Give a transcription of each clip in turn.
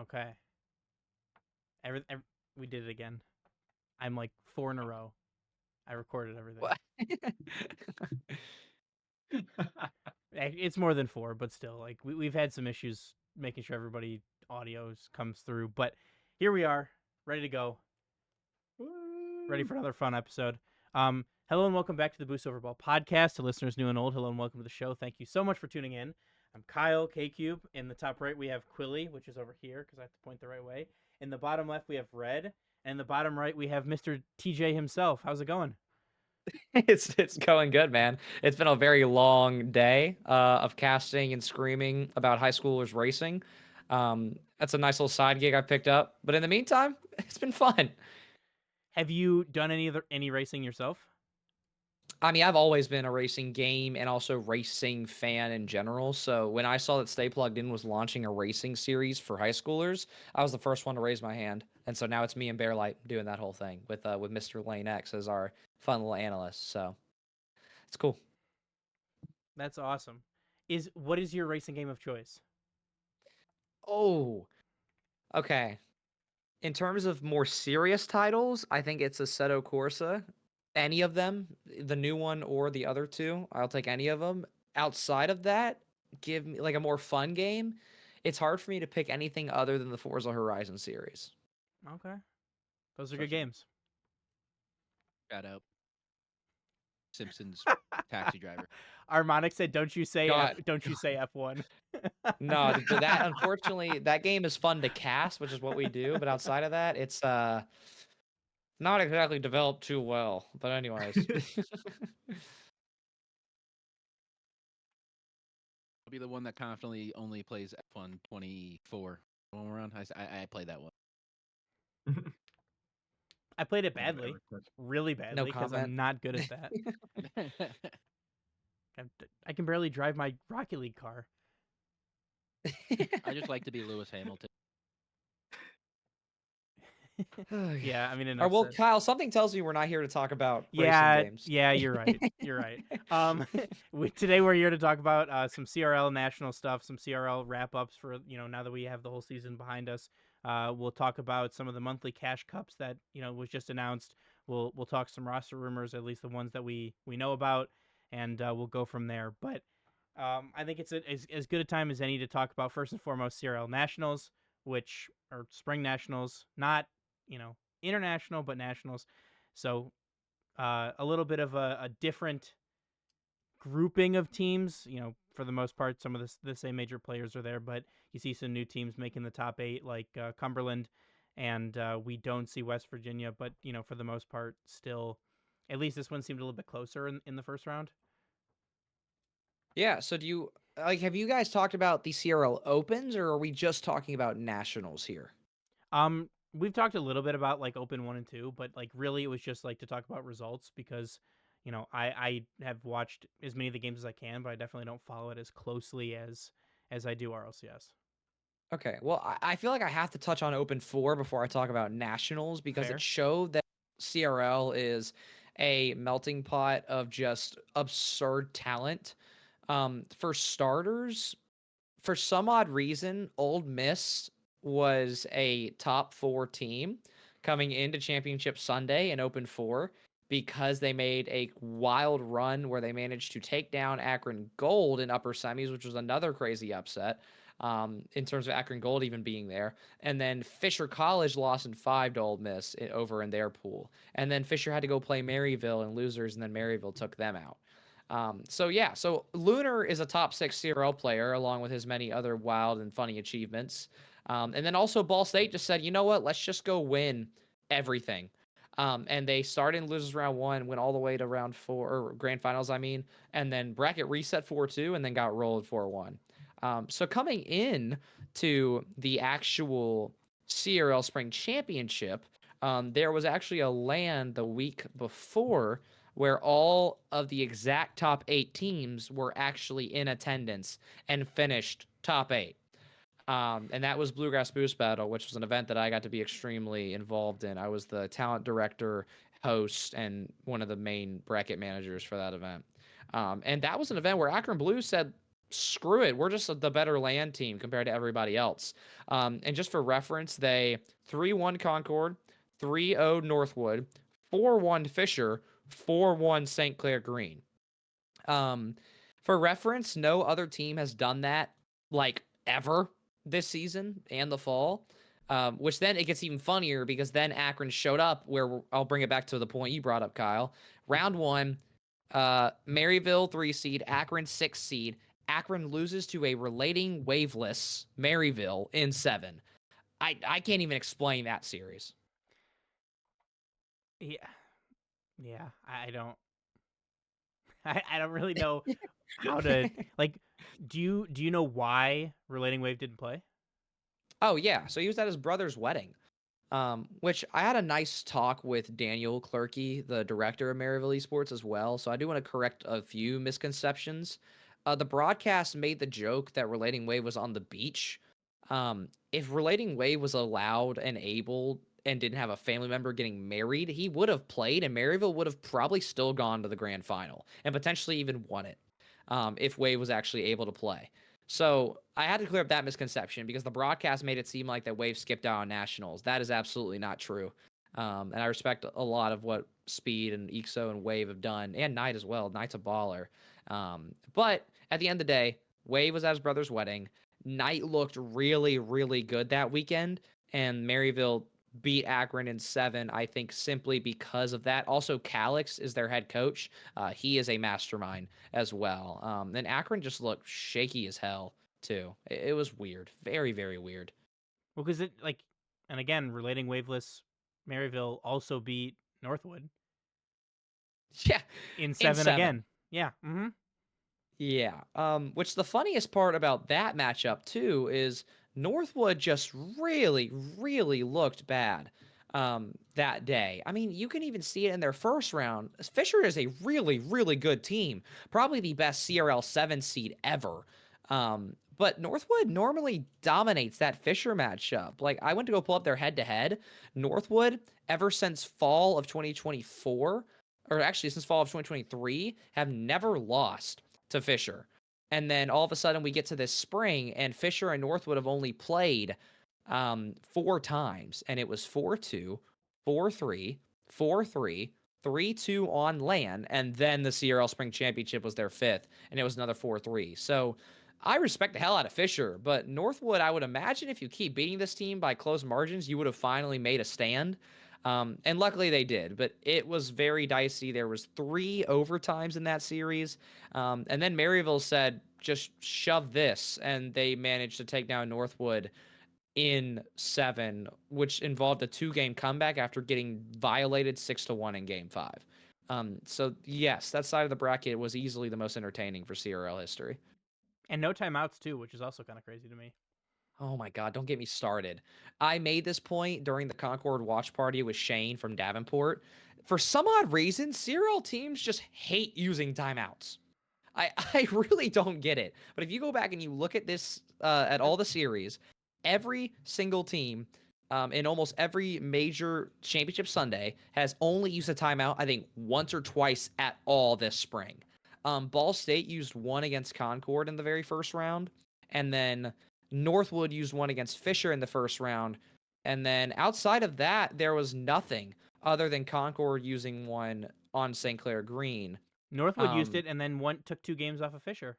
Okay. We did it again. I'm like 4 in a row. I recorded everything. What? It's more than 4, but still, like we've had some issues making sure everybody audios comes through. But here we are, ready to go, ready for another fun episode. Hello and welcome back to the Boost Over Ball podcast. To listeners new and old, hello and welcome to the show. Thank you so much for tuning in. I'm Kyle, K-Cube. In the top right, we have Quilly, which is over here because I have to point the right way. In the bottom left, we have Red. And in the bottom right, we have Mr. TJ himself. How's it going? It's going good, man. It's been a very long day of casting and screaming about high schoolers racing. That's a nice little side gig I picked up. But in the meantime, it's been fun. Have you done any racing yourself? I mean, I've always been a racing game and also racing fan in general. So when I saw that Stay Plugged In was launching a racing series for high schoolers, I was the first one to raise my hand. And so now it's me and Bearlight doing that whole thing with Mr. Lane X as our fun little analyst. So it's cool. That's awesome. What is your racing game of choice? Oh, okay. In terms of more serious titles, I think it's Assetto Corsa. Any of them, the new one or the other two, I'll take any of them. Outside of that, give me like a more fun game. It's hard for me to pick anything other than the Forza Horizon series. Okay, those are good Such a games. shout out. Simpsons taxi driver. Harmonic said, "Don't you say F? God, Don't you say F1?" no, that unfortunately that game is fun to cast, which is what we do. But outside of that, it's not exactly developed too well. But anyways. I'll be the one that confidently only plays F1 24 when we're on. I play that one. I played it Never badly, ever touched. really No badly, because comment. I'm not good at that. I can barely drive my Rocket League car. I just like to be Lewis Hamilton. Yeah, I mean, Or enough well, said. Kyle, something tells me we're not here to talk about racing Yeah, games. yeah, you're right. You're right. Today we're here to talk about some CRL national stuff, some CRL wrap ups for now that we have the whole season behind us. We'll talk about some of the monthly cash cups that was just announced. We'll talk some roster rumors, at least the ones that we know about, and we'll go from there. But I think it's as good a time as any to talk about first and foremost CRL nationals, which are spring nationals, not international but nationals. So a little bit of a different grouping of teams. For the most part, some of the same major players are there, but you see some new teams making the top 8, like Cumberland, and we don't see West Virginia. But for the most part, still, at least this one seemed a little bit closer in the first round. Yeah, so do you have you guys talked about the CRL Opens or are we just talking about nationals here? We've talked a little bit about like Open 1 and 2, but like really it was just like to talk about results because I have watched as many of the games as I can, but I definitely don't follow it as closely as I do RLCS. Okay, well, I feel like I have to touch on Open 4 before I talk about nationals because it Fair. showed that CRL is a melting pot of just absurd talent. For starters, for some odd reason, Old Miss was a top 4 team coming into Championship Sunday in Open 4 because they made a wild run where they managed to take down Akron Gold in upper semis, which was another crazy upset in terms of Akron Gold even being there. And then Fisher College lost in 5 to Old Miss over in their pool. And then Fisher had to go play Maryville in losers, and then Maryville took them out. So Lunar is a top 6 CRL player along with his many other wild and funny achievements. And then also Ball State just said, you know what, let's just go win everything. And they started in losers round 1, went all the way to round 4 or grand finals, I mean, and then bracket reset 4-2 and then got rolled 4-1. So coming in to the actual CRL Spring Championship, there was actually a LAN the week before where all of the exact top 8 teams were actually in attendance and finished top 8. And that was Bluegrass Boost Battle, which was an event that I got to be extremely involved in. I was the talent director, host, and one of the main bracket managers for that event. And that was an event where Akron Blue said, screw it. We're just the better land team compared to everybody else. And just for reference, they 3-1 Concord, 3-0 Northwood, 4-1 Fisher, 4-1 St. Clair Green. Um, for reference, no other team has done that like ever this season and the fall. Which then it gets even funnier because then Akron showed up where I'll bring it back to the point you brought up, Kyle. Round one, Maryville 3 seed, Akron 6 seed. Akron loses to a relating waveless Maryville in 7. I can't even explain that series. Yeah, yeah. I don't. I don't really know how to like. Do you know why Relating Wave didn't play? Oh yeah, so he was at his brother's wedding. Which I had a nice talk with Daniel Clerkey, the director of Maryville Esports, as well. So I do want to correct a few misconceptions. The broadcast made the joke that Relating Wave was on the beach. If Relating Wave was allowed and able and didn't have a family member getting married, he would have played, and Maryville would have probably still gone to the grand final and potentially even won it if Wave was actually able to play. So I had to clear up that misconception because the broadcast made it seem like that Wave skipped out on nationals. That is absolutely not true. And I respect a lot of what Speed and EXO and Wave have done, and Knight as well. Knight's a baller. But at the end of the day, Wave was at his brother's wedding. Knight looked really, really good that weekend, and Maryville beat Akron in 7, I think, simply because of that. Also, Calix is their head coach. He is a mastermind as well. And Akron just looked shaky as hell too. It was weird, very very weird. Well, because it like, and again, Relating Waveless Maryville also beat Northwood Yeah, in in 7 7. again. Yeah. Mm-hmm. Yeah. Which the funniest part about that matchup too is Northwood just really, really looked bad that day. I mean, you can even see it in their first round. Fisher is a really, really good team, probably the best CRL 7 seed ever. But Northwood normally dominates that Fisher matchup. Like, I went to go pull up their head to head. Northwood, ever since fall of 2024, or actually since fall of 2023, have never lost to Fisher. And then all of a sudden we get to this spring, and Fisher and Northwood have only played 4 times, and it was 4-2, 4-3, 4-3, 3-2 on LAN, and then the CRL Spring Championship was their 5th, and it was another 4-3. So I respect the hell out of Fisher, but Northwood, I would imagine if you keep beating this team by close margins, you would have finally made a stand. And luckily they did, but it was very dicey. There was 3 overtimes in that series. And then Maryville said, just shove this. And they managed to take down Northwood in 7, which involved a 2-game comeback after getting violated 6-1 in game 5. So yes, that side of the bracket was easily the most entertaining for CRL history. And no timeouts too, which is also kind of crazy to me. Oh my God, don't get me started. I made this point during the Concord watch party with Shane from Davenport. For some odd reason, CRL teams just hate using timeouts. I really don't get it. But if you go back and you look at this, at all the series, every single team in almost every major championship Sunday has only used a timeout, I think, once or twice at all this spring. Ball State used one against Concord in the very first round, and then Northwood used one against Fisher in the first round. And then outside of that, there was nothing other than Concord using one on St. Clair Green. Northwood used Um, it and then took 2 games off of Fisher.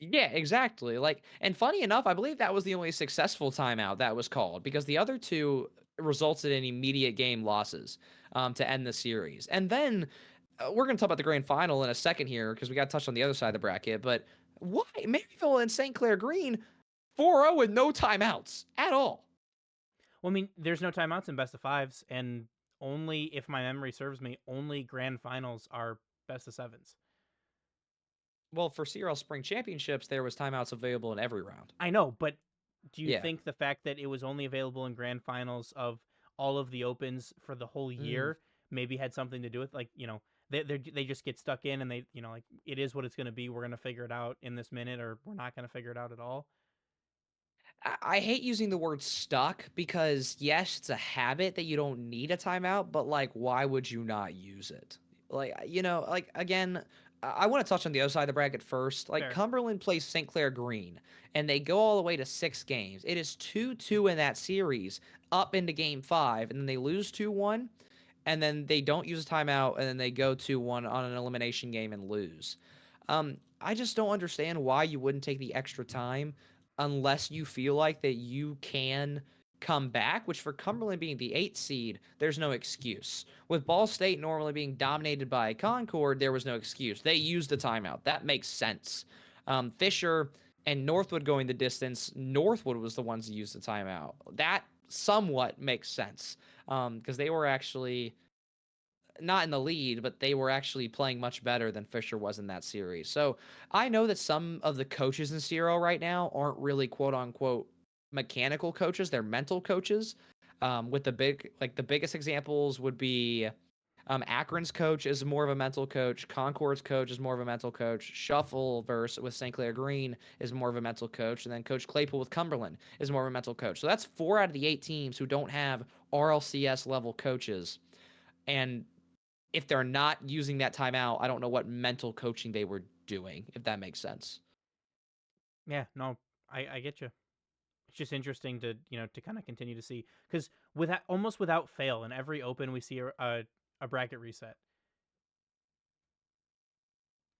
Yeah, exactly. Like, and funny enough, I believe that was the only successful timeout that was called because the other 2 resulted in immediate game losses to end the series. And then we're going to talk about the grand final in a second here because we got to touch on the other side of the bracket. But why Maryville and St. Clair Green 4-0 with no timeouts at all? Well, I mean, there's no timeouts in best of 5s, and only, if my memory serves me, only grand finals are best of 7s. Well, for CRL Spring Championships, there was timeouts available in every round. I know, but do you Yeah. think the fact that it was only available in grand finals of all of the opens for the whole Mm. year maybe had something to do with, like, they just get stuck in, and they, like, it is what it's going to be. We're going to figure it out in this minute, or we're not going to figure it out at all. I hate using the word stuck because yes, it's a habit that you don't need a timeout, but like, why would you not use it? Like, like again, I want to touch on the other side of the bracket first. Like Fair. Cumberland plays St. Clair Green, and they go all the way to 6 games. It is 2-2 in that series up into game 5, and then they lose 2-1, and then they don't use a timeout, and then they go 2-1 on an elimination game and lose. I just don't understand why you wouldn't take the extra time unless you feel like that you can come back, which for Cumberland being the 8th seed, there's no excuse. With Ball State normally being dominated by Concord, there was no excuse. They used a timeout. That makes sense. Fisher and Northwood going the distance, Northwood was the ones that used the timeout. That somewhat makes sense because they were actually not in the lead, but they were actually playing much better than Fisher was in that series. So I know that some of the coaches in CRL right now aren't really quote unquote mechanical coaches; they're mental coaches. With the biggest examples would be Akron's coach is more of a mental coach. Concord's coach is more of a mental coach. Shuffleverse with St. Clair Green is more of a mental coach. And then Coach Claypool with Cumberland is more of a mental coach. So that's 4 out of the 8 teams who don't have RLCS level coaches. And if they're not using that timeout, I don't know what mental coaching they were doing, if that makes sense. Yeah, no, I get you. It's just interesting to to kind of continue to see because almost without fail in every open we see a bracket reset,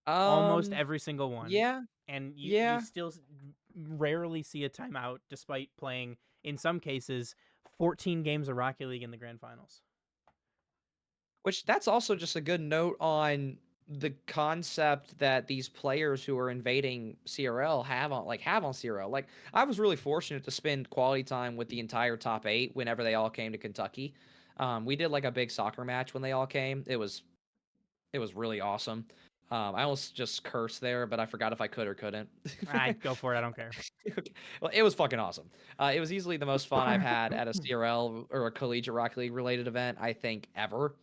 almost Um, every single one, yeah, and you yeah. still rarely see a timeout despite playing in some cases 14 games of Rocket League in the grand finals. Which that's also just a good note on the concept that these players who are invading CRL have on CRL. Like I was really fortunate to spend quality time with the entire top 8 whenever they all came to Kentucky. We did like a big soccer match when they all came. It was really awesome. I almost just cursed there, but I forgot if I could or couldn't. I go for it. I don't care. Okay. Well, it was fucking awesome. It was easily the most fun I've had at a CRL or a collegiate Rocket League related event, I think, ever.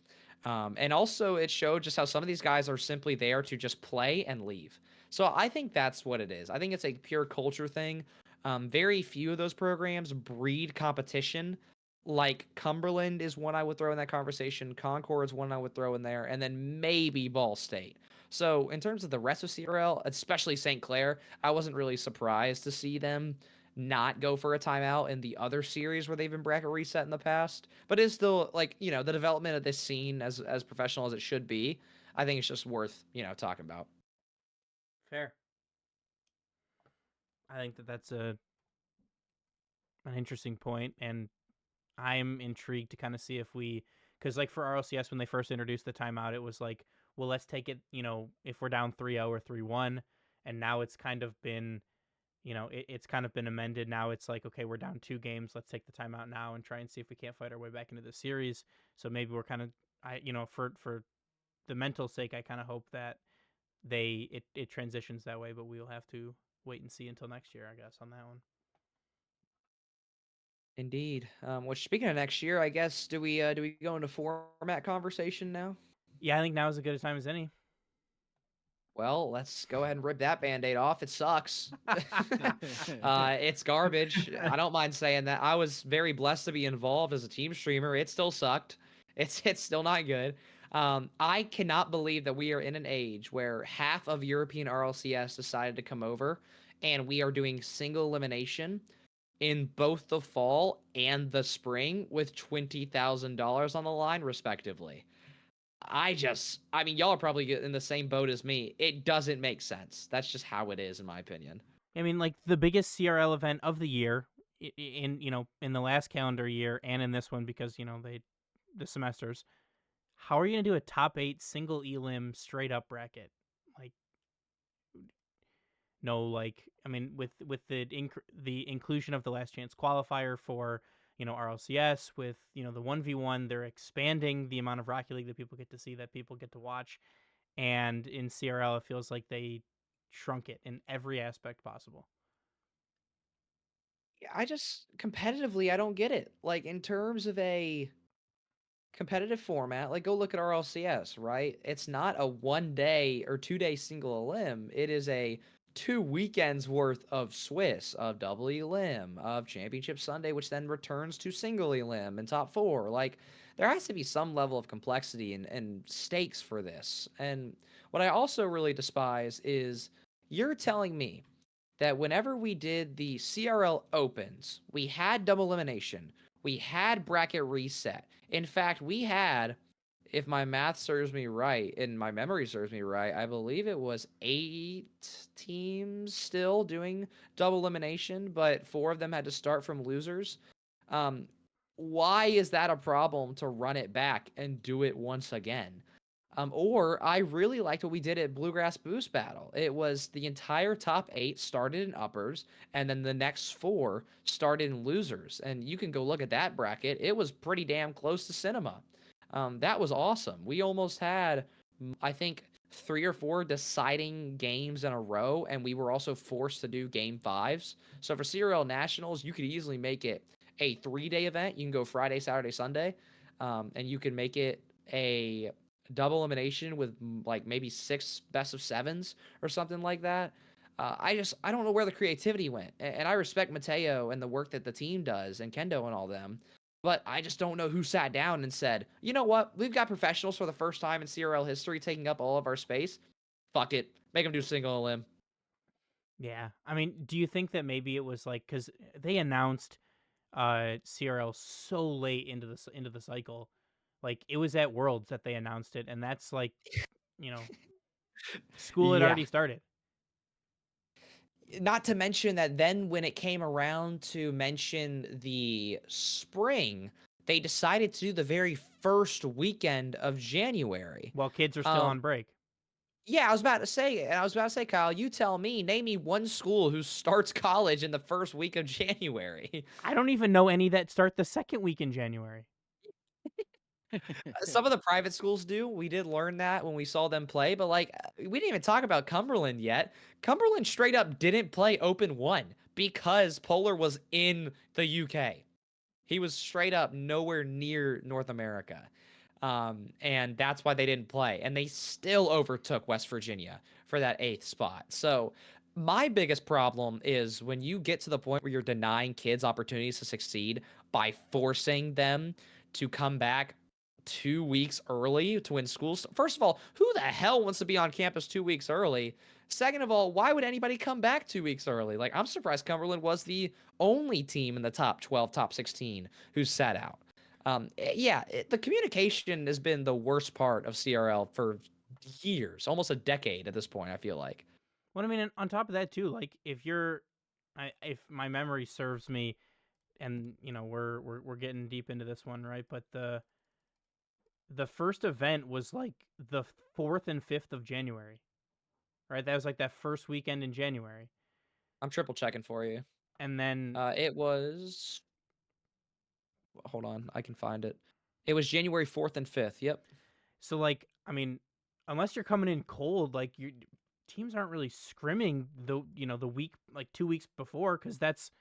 And also, it showed just how some of these guys are simply there to just play and leave. So I think that's what it is. I think it's a pure culture thing. Very few of those programs breed competition. Like Cumberland is one I would throw in that conversation. Concord is one I would throw in there, and then maybe Ball State. So in terms of the rest of CRL, especially St. Clair, I wasn't really surprised to see them not go for a timeout in the other series where they've been bracket reset in the past. But it's still like, the development of this scene as professional as it should be. I think it's just worth, talking about. Fair. I think that's an interesting point, and I'm intrigued to kind of see if because like for RLCS when they first introduced the timeout, it was like, well, let's take it, if we're down 3-0 or 3-1, and now it's kind of been, it's kind of been amended. Now it's like, okay, we're down 2 games, let's take the timeout now and try and see if we can't fight our way back into the series. So maybe we're kind of, for the mental sake, I kind of hope that it transitions that way, but we'll have to wait and see until next year, I guess, on that one. Indeed. Which speaking of next year, I guess do we go into format conversation now? Yeah, I think now is as good a time as any. Well, let's go ahead and rip that band-aid off. It sucks. It's garbage. I don't mind saying that. I was very blessed to be involved as a team streamer. It still sucked. It's still not good. I cannot believe that we are in an age where half of European RLCS decided to come over, and we are doing single elimination in both the fall and the spring with $20,000 on the line, respectively. I mean, y'all are probably in the same boat as me. It doesn't make sense. That's just how it is, in my opinion. I mean, like the biggest CRL event of the year in in the last calendar year and in this one because the semesters. How are you gonna do a top 8 single elim straight up bracket? Like no, like I mean, with the inclusion of the last chance qualifier for RLCS with the 1v1, they're expanding the amount of Rocket League that people get to see, that people get to watch, and in CRL it feels like they shrunk it in every aspect possible. I just competitively, I don't get it. Like in terms of a competitive format, like go look at RLCS, right? It's not a 1 day or 2 day single elim. It is a 2 weekends worth of Swiss, of double elim, of Championship Sunday, which then returns to single elim and top 4. Like there has to be some level of complexity and stakes for this. And What I also really despise is you're telling me that whenever we did the CRL opens, we had double elimination, we had bracket reset. In fact, we had, if my math serves me right and my memory serves me right, I believe it was 8 teams still doing double elimination, but 4 of them had to start from losers. Um, why is that a problem to run it back and do it once again? Or I really liked what we did at Bluegrass Boost Battle. It was the entire top 8 started in uppers, and then the next 4 started in losers. And you can go look at that bracket. It was pretty damn close to cinema. That was awesome. We almost had, I think, 3 or 4 deciding games in a row, and we were also forced to do game 5s. So for CRL Nationals, you could easily make it a 3-day event. You can go Friday, Saturday, Sunday, and you can make it a double elimination with like maybe 6 best of 7s or something like that. I don't know where the creativity went, and I respect Mateo and the work that the team does and Kendo and all them, but I just don't know who sat down and said, you know what, we've got professionals for the first time in CRL history taking up all of our space. Fuck it, make them do single elim. Yeah. I mean, do you think that maybe it was like cuz they announced CRL so late into the cycle. Like it was at Worlds that they announced it, and that's like, you know, school had Yeah. already started. Not to mention that then when it came around to mention the spring, they decided to do the very first weekend of January. While kids are still Um, on break. yeah, I was about to say, Kyle, you tell me, name me one school who starts college in the first week of January. I don't even know any that start the second week in January. Some of the private schools do. We did learn that when we saw them play, but like we didn't even talk about Cumberland yet. Cumberland straight up didn't play Open 1 because Polar was in the UK. He was straight up nowhere near North America. And that's why they didn't play. And they still overtook West Virginia for that 8th spot. So, my biggest problem is when you get to the point where you're denying kids opportunities to succeed by forcing them to come back 2 weeks early to when school. First of all, who the hell wants to be on campus 2 weeks early? Second of all, why would anybody come back 2 weeks early? Like, I'm surprised Cumberland was the only team in the top 12, top 16 who sat out. The communication has been the worst part of CRL for years, almost a decade at this point, I feel like. Well, I mean, on top of that too, like if my memory serves me, and you know we're getting deep into this one, right? But the first event was like the 4th and 5th of January, right? That was like that first weekend in January, I'm triple checking for you. and then It was. Hold on, I can find it. It was January 4th and 5th. Yep. so like I mean, unless you're coming in cold, like your teams aren't really scrimming the week like 2 weeks before because that's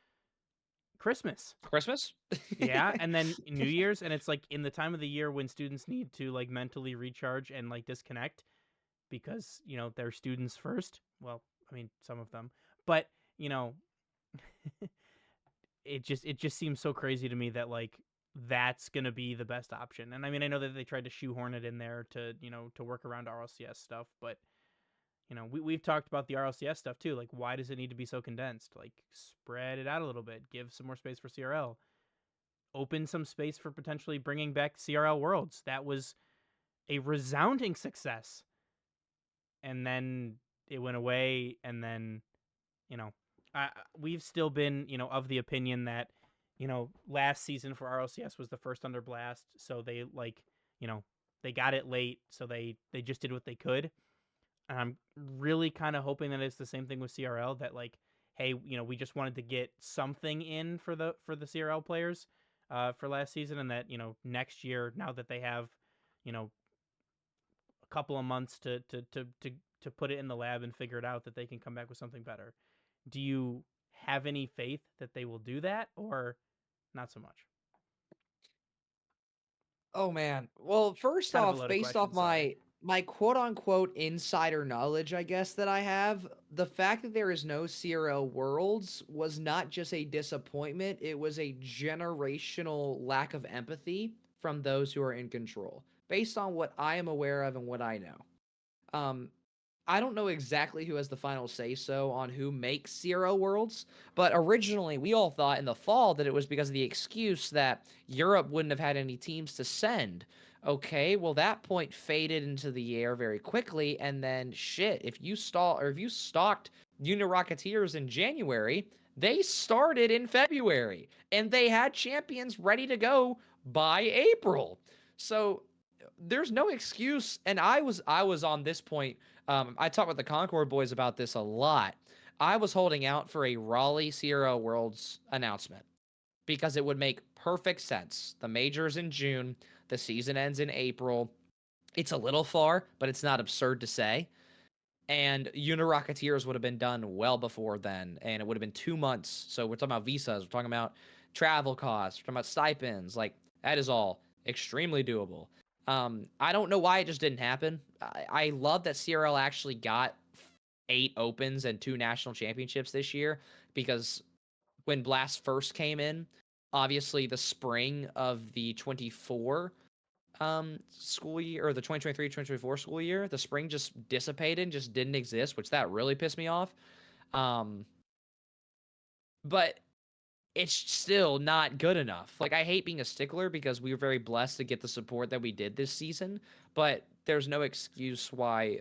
Christmas. Christmas? Yeah, and then New Year's, and it's like in the time of the year when students need to like mentally recharge and like disconnect because they're students first. Well, I mean some of them, but you know, it just seems so crazy to me that like that's gonna be the best option. And I mean I know that they tried to shoehorn it in there to work around RLCS stuff, but we've talked about the RLCS stuff too. Like, why does it need to be so condensed? Like, spread it out a little bit. Give some more space for CRL. Open some space for potentially bringing back CRL Worlds. That was a resounding success. And then it went away. And then, you know, we've still been, of the opinion that, last season for RLCS was the first under blast. So they they got it late. So they just did what they could. And I'm really kind of hoping that it's the same thing with CRL, that like, hey, we just wanted to get something in for the CRL players for last season, and that next year, now that they have a couple of months to put it in the lab and figure it out, that they can come back with something better. Do you have any faith that they will do that, or not so much? Oh man. Well, first Kind of a off, loaded based question. off Sorry. my quote unquote insider knowledge, I guess that I have, the fact that there is no CRL Worlds was not just a disappointment, it was a generational lack of empathy from those who are in control, based on what I am aware of and what I know. I don't know exactly who has the final say so on who makes CRL Worlds, but originally we all thought in the fall that it was because of the excuse that Europe wouldn't have had any teams to send. Okay, well that point faded into the air very quickly, and then shit, if you stocked Uni Rocketeers in January, they started in February, and they had champions ready to go by April. So there's no excuse, and I was on this point. I talked with the Concord boys about this a lot. I was holding out for a Raleigh Sierra Worlds announcement because it would make perfect sense. The major's in June, the season ends in April. It's a little far, but it's not absurd to say. And Uni Rocketeers would have been done well before then, and it would have been 2 months. So we're talking about visas, we're talking about travel costs, we're talking about stipends. Like that is all extremely doable. I don't know why it just didn't happen. I love that CRL actually got 8 opens and 2 national championships this year because when Blast first came in, obviously the spring of the 24 school year, or the 2023-2024 school year, the spring just dissipated and just didn't exist, which that really pissed me off. Um but it's still not good enough. Like I hate being a stickler because we were very blessed to get the support that we did this season, but there's no excuse why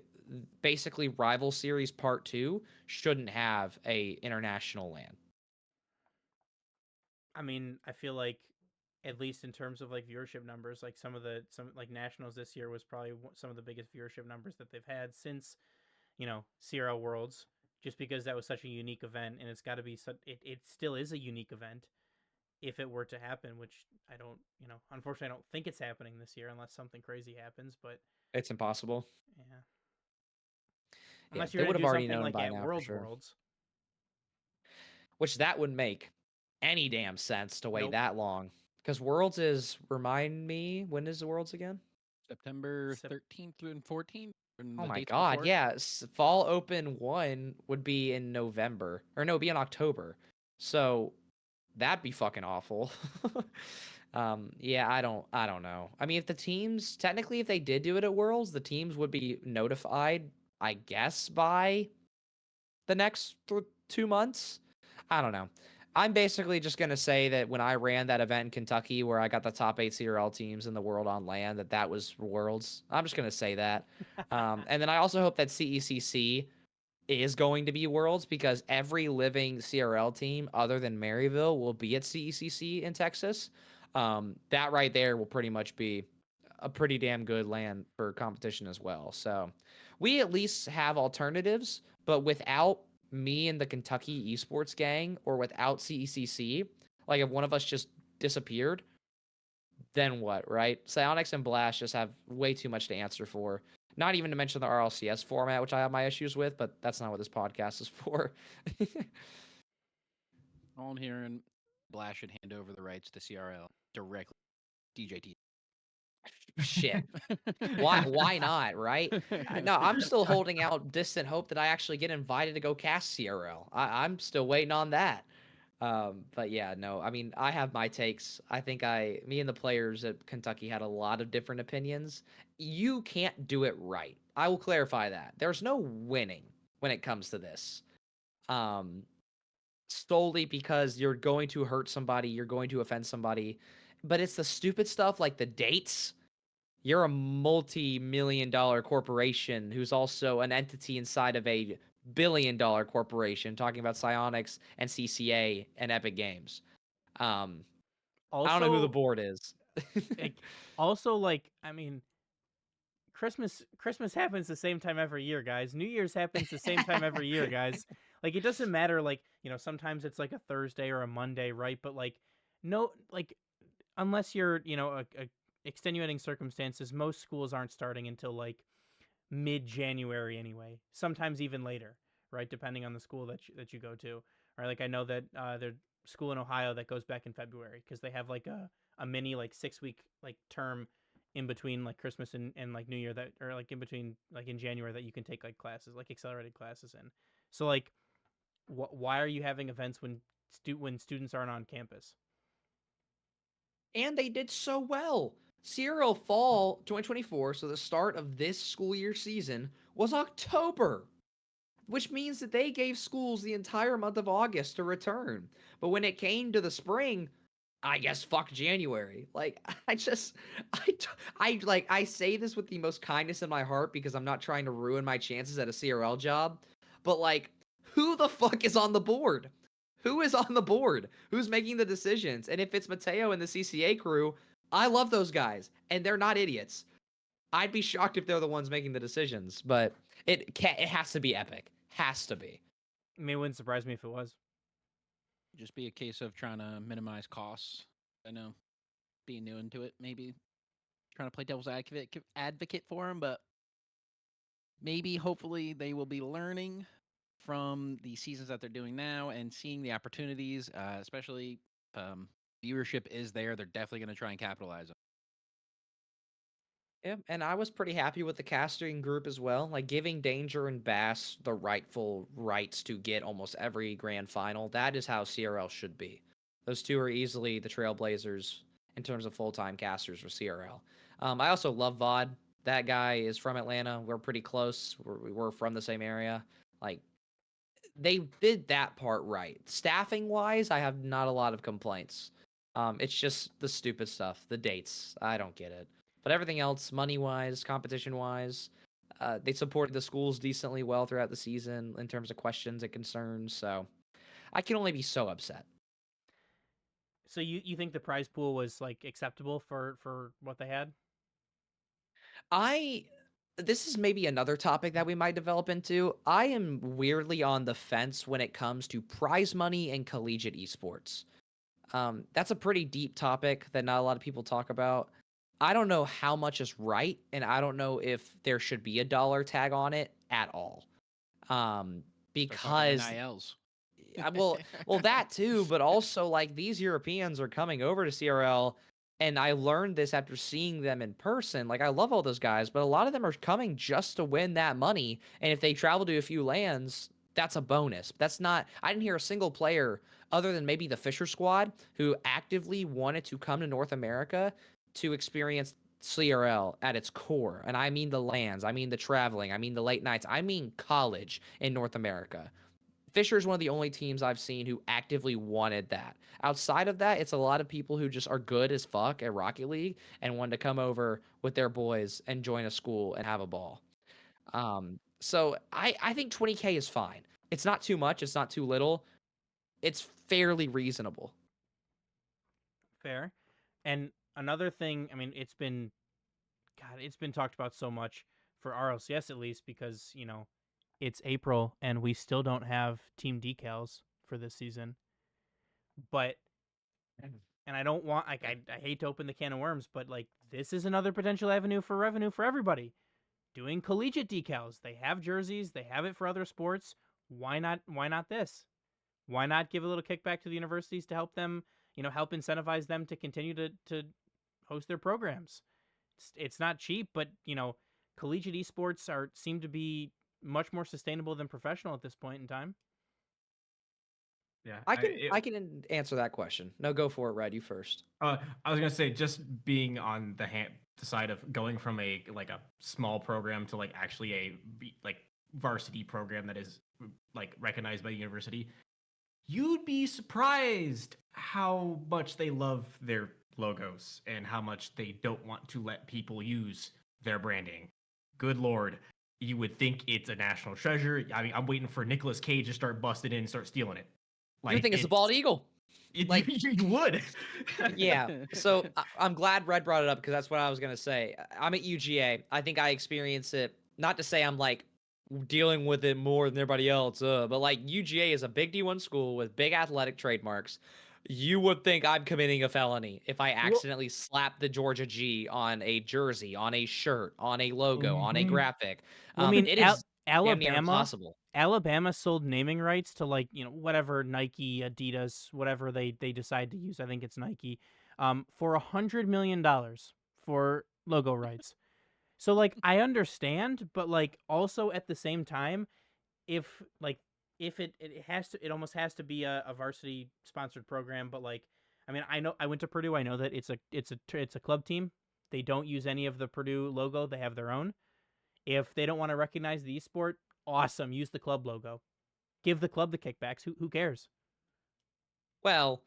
basically Rival Series Part 2 shouldn't have a international LAN. I mean, I feel like at least in terms of like viewership numbers, like some like nationals this year was probably some of the biggest viewership numbers that they've had since Sierra Worlds, just because that was such a unique event, and it's got to be it still is a unique event if it were to happen, which I don't, unfortunately I don't think it's happening this year unless something crazy happens, but It's impossible. yeah. Yeah, Unless they you're would going to have do already something known like by at now for World sure. Worlds. Which that wouldn't make any damn sense to wait Nope. that long. Because Worlds is, remind me, when is the Worlds again? September 13th through and 14th. And Oh the my dates God, before. yeah. Fall Open 1 would be in November. Or no, it'd be in October. So that'd be fucking awful. Yeah, I don't know. I mean, if the teams, technically, if they did do it at Worlds, the teams would be notified, I guess, by the next 2 months. I don't know. I'm basically just going to say that when I ran that event in Kentucky where I got the top 8 CRL teams in the world on land, that was Worlds. I'm just going to say that. And then I also hope that CECC is going to be Worlds because every living CRL team other than Maryville will be at CECC in Texas. That right there will pretty much be a pretty damn good land for competition as well. So we at least have alternatives, but without me and the Kentucky esports gang or without CECC, like if one of us just disappeared, then what, right? Psionics and Blast just have way too much to answer for. Not even to mention the RLCS format, which I have my issues with, but that's not what this podcast is for. All I'm hearing, Blast should hand over the rights to CRL directly. DJTJ. Shit. Why not, right? No, I'm still holding out distant hope that I actually get invited to go cast CRL. I'm still waiting on that. But yeah, no, I mean, I have my takes. I think me and the players at Kentucky had a lot of different opinions. You can't do it right. I will clarify that. There's no winning when it comes to this. Um, Solely because you're going to hurt somebody, you're going to offend somebody. But it's the stupid stuff like the dates. You're a multi-million dollar corporation who's also an entity inside of a billion-dollar corporation, talking about Psionics and CCA and Epic Games. I don't know who the Also, board is. like, like, I mean, Christmas happens the same time every year, guys. New Year's happens the same time every year, guys. Like it doesn't matter, like, sometimes it's like a Thursday or a Monday, right? But like no, like, unless you're, a extenuating circumstances, most schools aren't starting until like mid-January anyway. Sometimes even later, right? Depending on the school that you go to. Right? Like I know that there's school in Ohio that goes back in February because they have like a mini like 6 week like term in between like Christmas and like New Year, that, or like in between like in January, that you can take like classes, like accelerated classes in. So like why are you having events when when students aren't on campus? And they did so well. CRL Fall 2024, so the start of this school year season, was October, which means that they gave schools the entire month of August to return. But when it came to the spring, I guess fuck January. Like I just I say this with the most kindness in my heart because I'm not trying to ruin my chances at a CRL job, but like who the fuck is on the board? Who is on the board? Who's making the decisions? And if it's Mateo and the CCA crew, I love those guys and they're not idiots. I'd be shocked if they're the ones making the decisions, but it has to be epic. Has to be. I mean, it wouldn't surprise me if it was. Just be a case of trying to minimize costs. I know, being new into it, maybe trying to play devil's advocate for them, but maybe hopefully they will be learning from the seasons that they're doing now and seeing the opportunities, especially viewership is there. They're definitely going to try and capitalize on. Yeah, and I was pretty happy with the casting group as well. Like giving Danger and Bass the rightful rights to get almost every grand final. That is how CRL should be. Those two are easily the trailblazers in terms of full-time casters for CRL. I also love VOD. That guy is from Atlanta. We're pretty close. We're from the same area. Like they did that part right. Staffing wise, I have not a lot of complaints. It's just the stupid stuff, the dates. I don't get it. But everything else, money wise, competition wise, they supported the schools decently well throughout the season in terms of questions and concerns. So I can only be so upset. So you think the prize pool was like acceptable for what they had? I this is maybe another topic that we might develop into. I am weirdly on the fence when it comes to prize money and collegiate esports. That's a pretty deep topic that not a lot of people talk about. I don't know how much is right, and I don't know if there should be a dollar tag on it at all. Start talking Because NILs. well, that too, but also like these Europeans are coming over to CRL, and I learned this after seeing them in person. Like I love all those guys, but a lot of them are coming just to win that money, and if they travel to a few lands, that's a bonus. That's not. I didn't hear a single player other than maybe the Fisher squad who actively wanted to come to North America to experience CRL at its core. And I mean the lands, I mean the traveling, I mean the late nights, I mean college in North America. Fisher is one of the only teams I've seen who actively wanted that. Outside of that, it's a lot of people who just are good as fuck at Rocket League and want to come over with their boys and join a school and have a ball. So I think 20K is fine. It's not too much. It's not too little. It's fairly reasonable. Fair. And another thing, I mean, it's been talked about so much for RLCS at least because, it's April and we still don't have team decals for this season. But and I don't want like I hate to open the can of worms, but like this is another potential avenue for revenue for everybody. Doing collegiate decals. They have jerseys, they have it for other sports. Why not this? Why not give a little kickback to the universities to help them, help incentivize them to continue to host their programs? It's not cheap, but collegiate esports seem to be much more sustainable than professional at this point in time. Yeah, I can answer that question. No, go for it, Red. You first. I was gonna say just being on the side of going from a small program to like actually like varsity program that is like recognized by the university. You'd be surprised how much they love their logos and how much they don't want to let people use their branding. Good Lord. You would think it's a national treasure. I mean, I'm waiting for Nicolas Cage to start busting in and start stealing it. You think it's a bald eagle? Like- you would. Yeah. So I'm glad Red brought it up because that's what I was gonna say. I'm at UGA. I think I experience it. Not to say I'm like dealing with it more than everybody else, but like UGA is a big D1 school with big athletic trademarks. You would think I'm committing a felony if I accidentally slap the Georgia G on a jersey, on a shirt, on a logo, on a Mhm. graphic. Well, I mean, It is damn near Alabama impossible. Alabama sold naming rights to like whatever Nike, Adidas, whatever they decide to use. I think it's Nike, for $100 million for logo rights. So like I understand, but like also at the same time, if like if it has to, it almost has to be a varsity sponsored program. But like I mean, I know I went to Purdue. I know that it's a club team. They don't use any of the Purdue logo. They have their own. If they don't want to recognize the esport, awesome. Use the club logo. Give the club the kickbacks. Who cares? Well,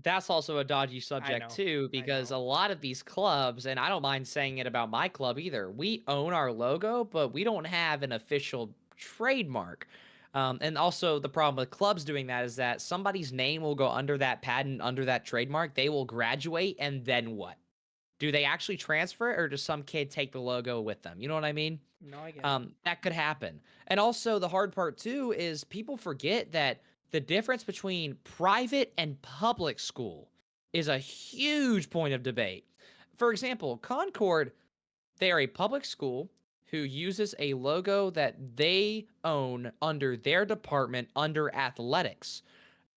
that's also a dodgy I subject know. too, because a lot of these clubs, and I don't mind saying it about my club either, we own our logo, but we don't have an official trademark. And also, the problem with clubs doing that is that somebody's name will go under that patent, under that trademark. They will graduate, and then what? Do they actually transfer it, or does some kid take the logo with them? You know what I mean? No, I get it. That could happen. And also, the hard part too is people forget that the difference between private and public school is a huge point of debate. For example, Concord, they are a public school who uses a logo that they own under their department under athletics.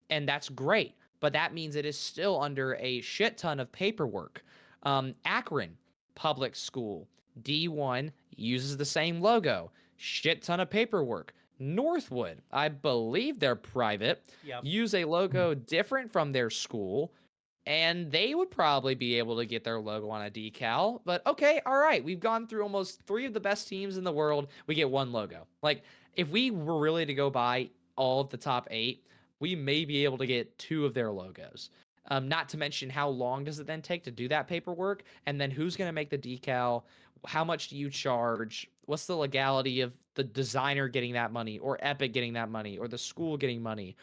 And that's great, but that means it is still under a shit ton of paperwork. Akron Public School, D1, uses the same logo, shit ton of paperwork. Northwood, I believe they're private, Yep. use a logo different from their school, and they would probably be able to get their logo on a decal. But okay, all right, we've gone through almost 3 of the best teams in the world. We get one logo. Like, if we were really to go by all of the top 8, we may be able to get 2 of their logos. Not to mention, how long does it then take to do that paperwork? And then who's going to make the decal? How much do you charge? What's the legality of the designer getting that money, or Epic getting that money, or the school getting money?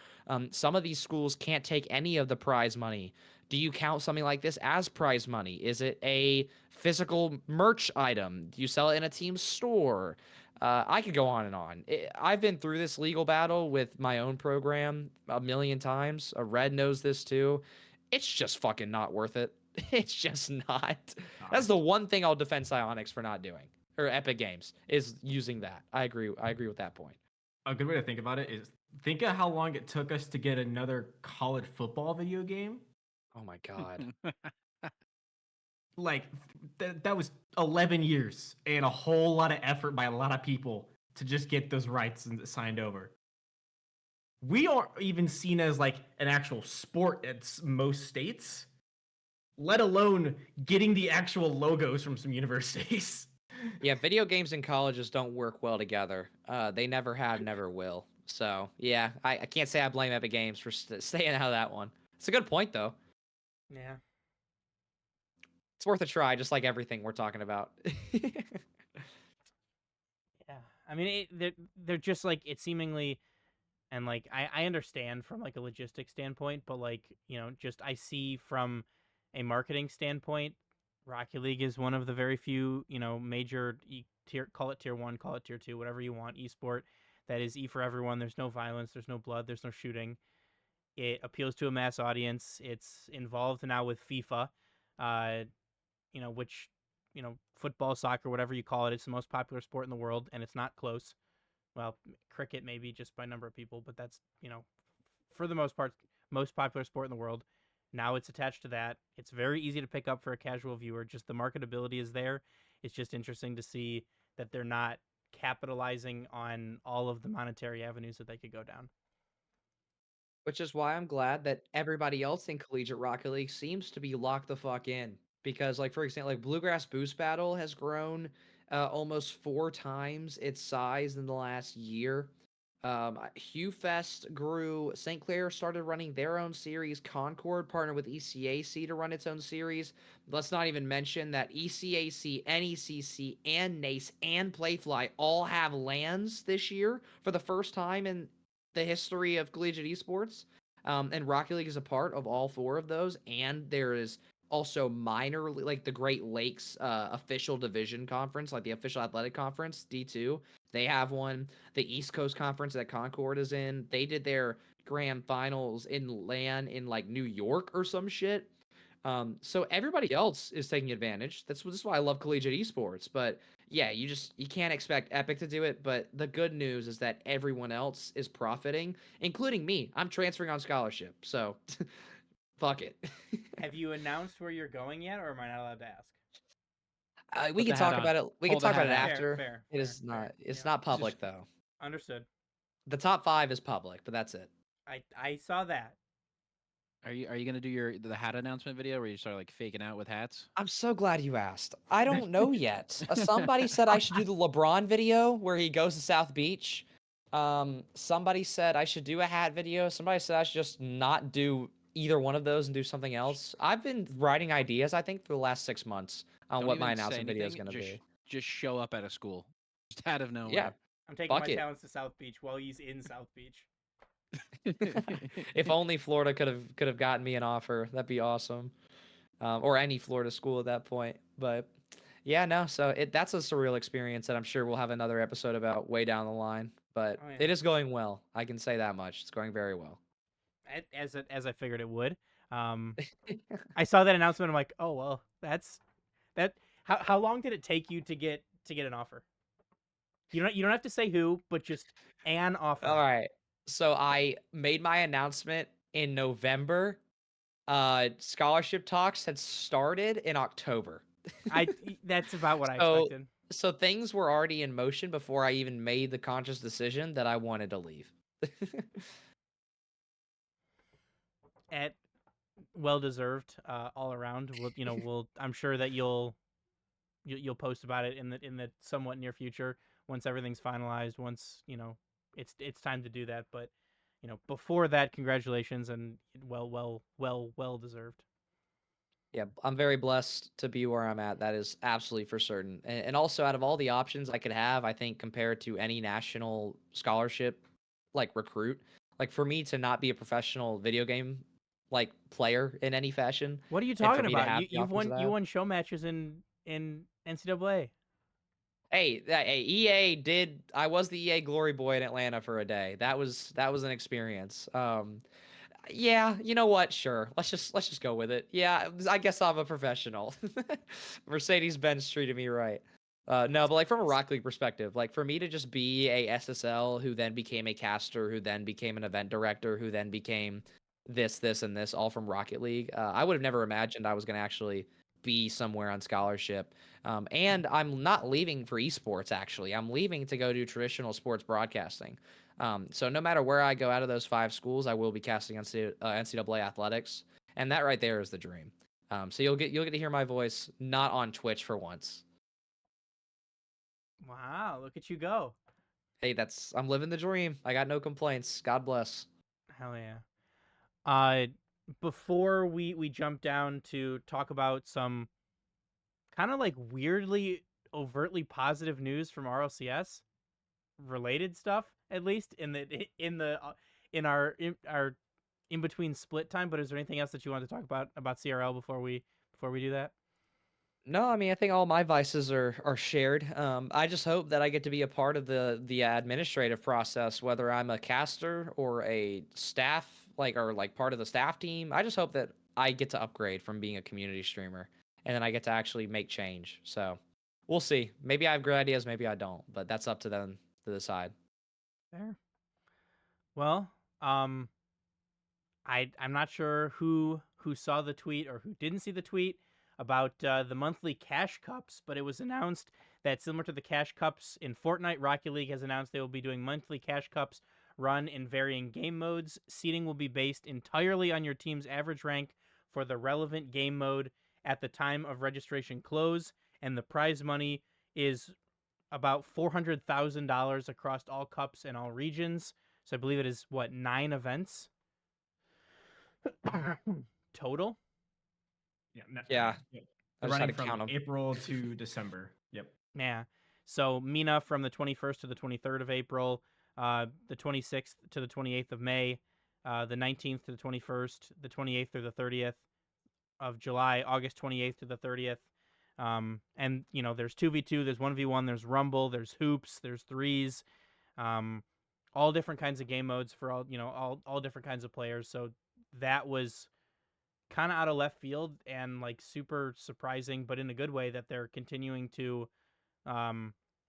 Some of these schools can't take any of the prize money. Do you count something like this as prize money? Is it a physical merch item? Do you sell it in a team store? I could go on and on. I've been through this legal battle with my own program a million times. Red knows this too. It's just fucking not worth it. It's just not. That's the one thing I'll defend Psyonix for not doing, or Epic Games, is using that. I agree. I agree with that point. A good way to think about it is think of how long it took us to get another college football video game. Oh my god. Like that was 11 years and a whole lot of effort by a lot of people to just get those rights signed over. We aren't even seen as like an actual sport at most states, let alone getting the actual logos from some universities. Yeah, video games and colleges don't work well together. They never have, never will. So yeah, I can't say I blame Epic Games for staying out of that one. It's a good point though. Yeah. It's worth a try, just like everything we're talking about. Yeah. I mean, they're just like, it seemingly, and like I understand from like a logistics standpoint, but like, just I see from a marketing standpoint, Rocket League is one of the very few, major tier, call it tier 1, call it tier 2, whatever you want, esport that is E for everyone. There's no violence, there's no blood, there's no shooting. It appeals to a mass audience. It's involved now with FIFA, which, football, soccer, whatever you call it, it's the most popular sport in the world, and it's not close. Well, cricket maybe just by number of people, but that's, for the most part, most popular sport in the world. Now it's attached to that. It's very easy to pick up for a casual viewer. Just the marketability is there. It's just interesting to see that they're not capitalizing on all of the monetary avenues that they could go down. Which is why I'm glad that everybody else in Collegiate Rocket League seems to be locked the fuck in. Because, like, for example, like Bluegrass Boost Battle has grown almost 4 times its size in the last year. Hugh Fest grew. St. Clair started running their own series. Concord partnered with ECAC to run its own series. Let's not even mention that ECAC, NECC, and NACE, and Playfly all have LANs this year for the first time in the history of collegiate esports. And Rocket League is a part of all 4 of those. And there is also minor, like the Great Lakes official division conference, like the official athletic conference, D2. They have one. The East Coast Conference that Concord is in, they did their grand finals in LAN in like New York or some shit. So everybody else is taking advantage. This is why I love collegiate esports. But yeah, you can't expect Epic to do it. But the good news is that everyone else is profiting, including me. I'm transferring on scholarship, so fuck it. Have you announced where you're going yet, or am I not allowed to ask? We Put can the hat talk on. about it. We can Hold the talk about it hat on. after. Fair, It is fair, not. fair. It's Yeah. not public though. Understood. The top 5 is public, but that's it. I saw that. Are you gonna do the hat announcement video where you start like faking out with hats? I'm so glad you asked. I don't know yet. Somebody said I should do the LeBron video where he goes to South Beach. Somebody said I should do a hat video. Somebody said I should just not do either one of those and do something else. I've been writing ideas, I think, for the last 6 months on Don't what my even say announcement video is anything. going to be. Just show up at a school, just out of Yeah, nowhere. I'm taking fuck my it. talents to South Beach while he's in South Beach. If only Florida could have gotten me an offer, that'd be awesome. Or any Florida school at that point. But yeah, no. So that's a surreal experience that I'm sure we'll have another episode about way down the line. But Oh, yeah. it is going well. I can say that much. It's going very well. As I figured it would. I saw that announcement. I'm like, oh well, that's that. How long did it take you to get an offer? You don't have to say who, but just an offer. All right. So I made my announcement in November. Scholarship talks had started in October. That's about what I So expected. so things were already in motion before I even made the conscious decision that I wanted to leave. At well deserved, all around. I'm sure that you'll post about it in the somewhat near future once everything's finalized. Once it's time to do that. But before that, congratulations and well deserved. Yeah, I'm very blessed to be where I'm at. That is absolutely for certain. And also, out of all the options I could have, I think compared to any national scholarship like recruit, like for me to not be a professional video game like player in any fashion, What are you and for talking me to about? have the You've options of won that. show matches in NCAA. Hey, EA did. I was the EA glory boy in Atlanta for a day. That was an experience. Yeah, you know what? Sure. Let's just go with it. Yeah, I guess I'm a professional. Mercedes-Benz treated me right. No, but like from a Rock League perspective, like for me to just be a SSL who then became a caster, who then became an event director, who then became this, and this, all from Rocket League. I would have never imagined I was going to actually be somewhere on scholarship. And I'm not leaving for esports, actually. I'm leaving to go do traditional sports broadcasting. So no matter where I go out of those 5 schools, I will be casting NCAA athletics, and that right there is the dream. So you'll get to hear my voice not on Twitch for once. Wow, look at you go. Hey, I'm living the dream. I got no complaints. God bless. Hell yeah. Uh, before we jump down to talk about some kind of like weirdly overtly positive news from RLCS related stuff, at least in our in between split time. But is there anything else that you want to talk about CRL before we do that? No, I mean I think all my vices are shared. I just hope that I get to be a part of the administrative process, whether I'm a caster or a staff, or part of the staff team. I just hope that I get to upgrade from being a community streamer, and then I get to actually make change. So we'll see. Maybe I have great ideas, maybe I don't, but that's up to them to decide. Fair. Well, I'm not sure who saw the tweet or who didn't see the tweet about the monthly cash cups, but it was announced that similar to the cash cups in Fortnite, Rocket League has announced they will be doing monthly cash cups run in varying game modes. Seating will be based entirely on your team's average rank for the relevant game mode at the time of registration close, and the prize money is about $400,000 across all cups and all regions. So I believe it is 9 events total. Yeah, Yep. I They're just had running to from count them. April to December. Yep. Yeah. So Mina from the 21st to the 23rd of April, the 26th to the 28th of May, the 19th to the 21st, the 28th through the 30th of July, August 28th to the 30th. And there's 2v2, there's 1v1, there's Rumble, there's hoops, there's threes, all different kinds of game modes for all different kinds of players. So that was kind of out of left field and like super surprising, but in a good way that they're continuing to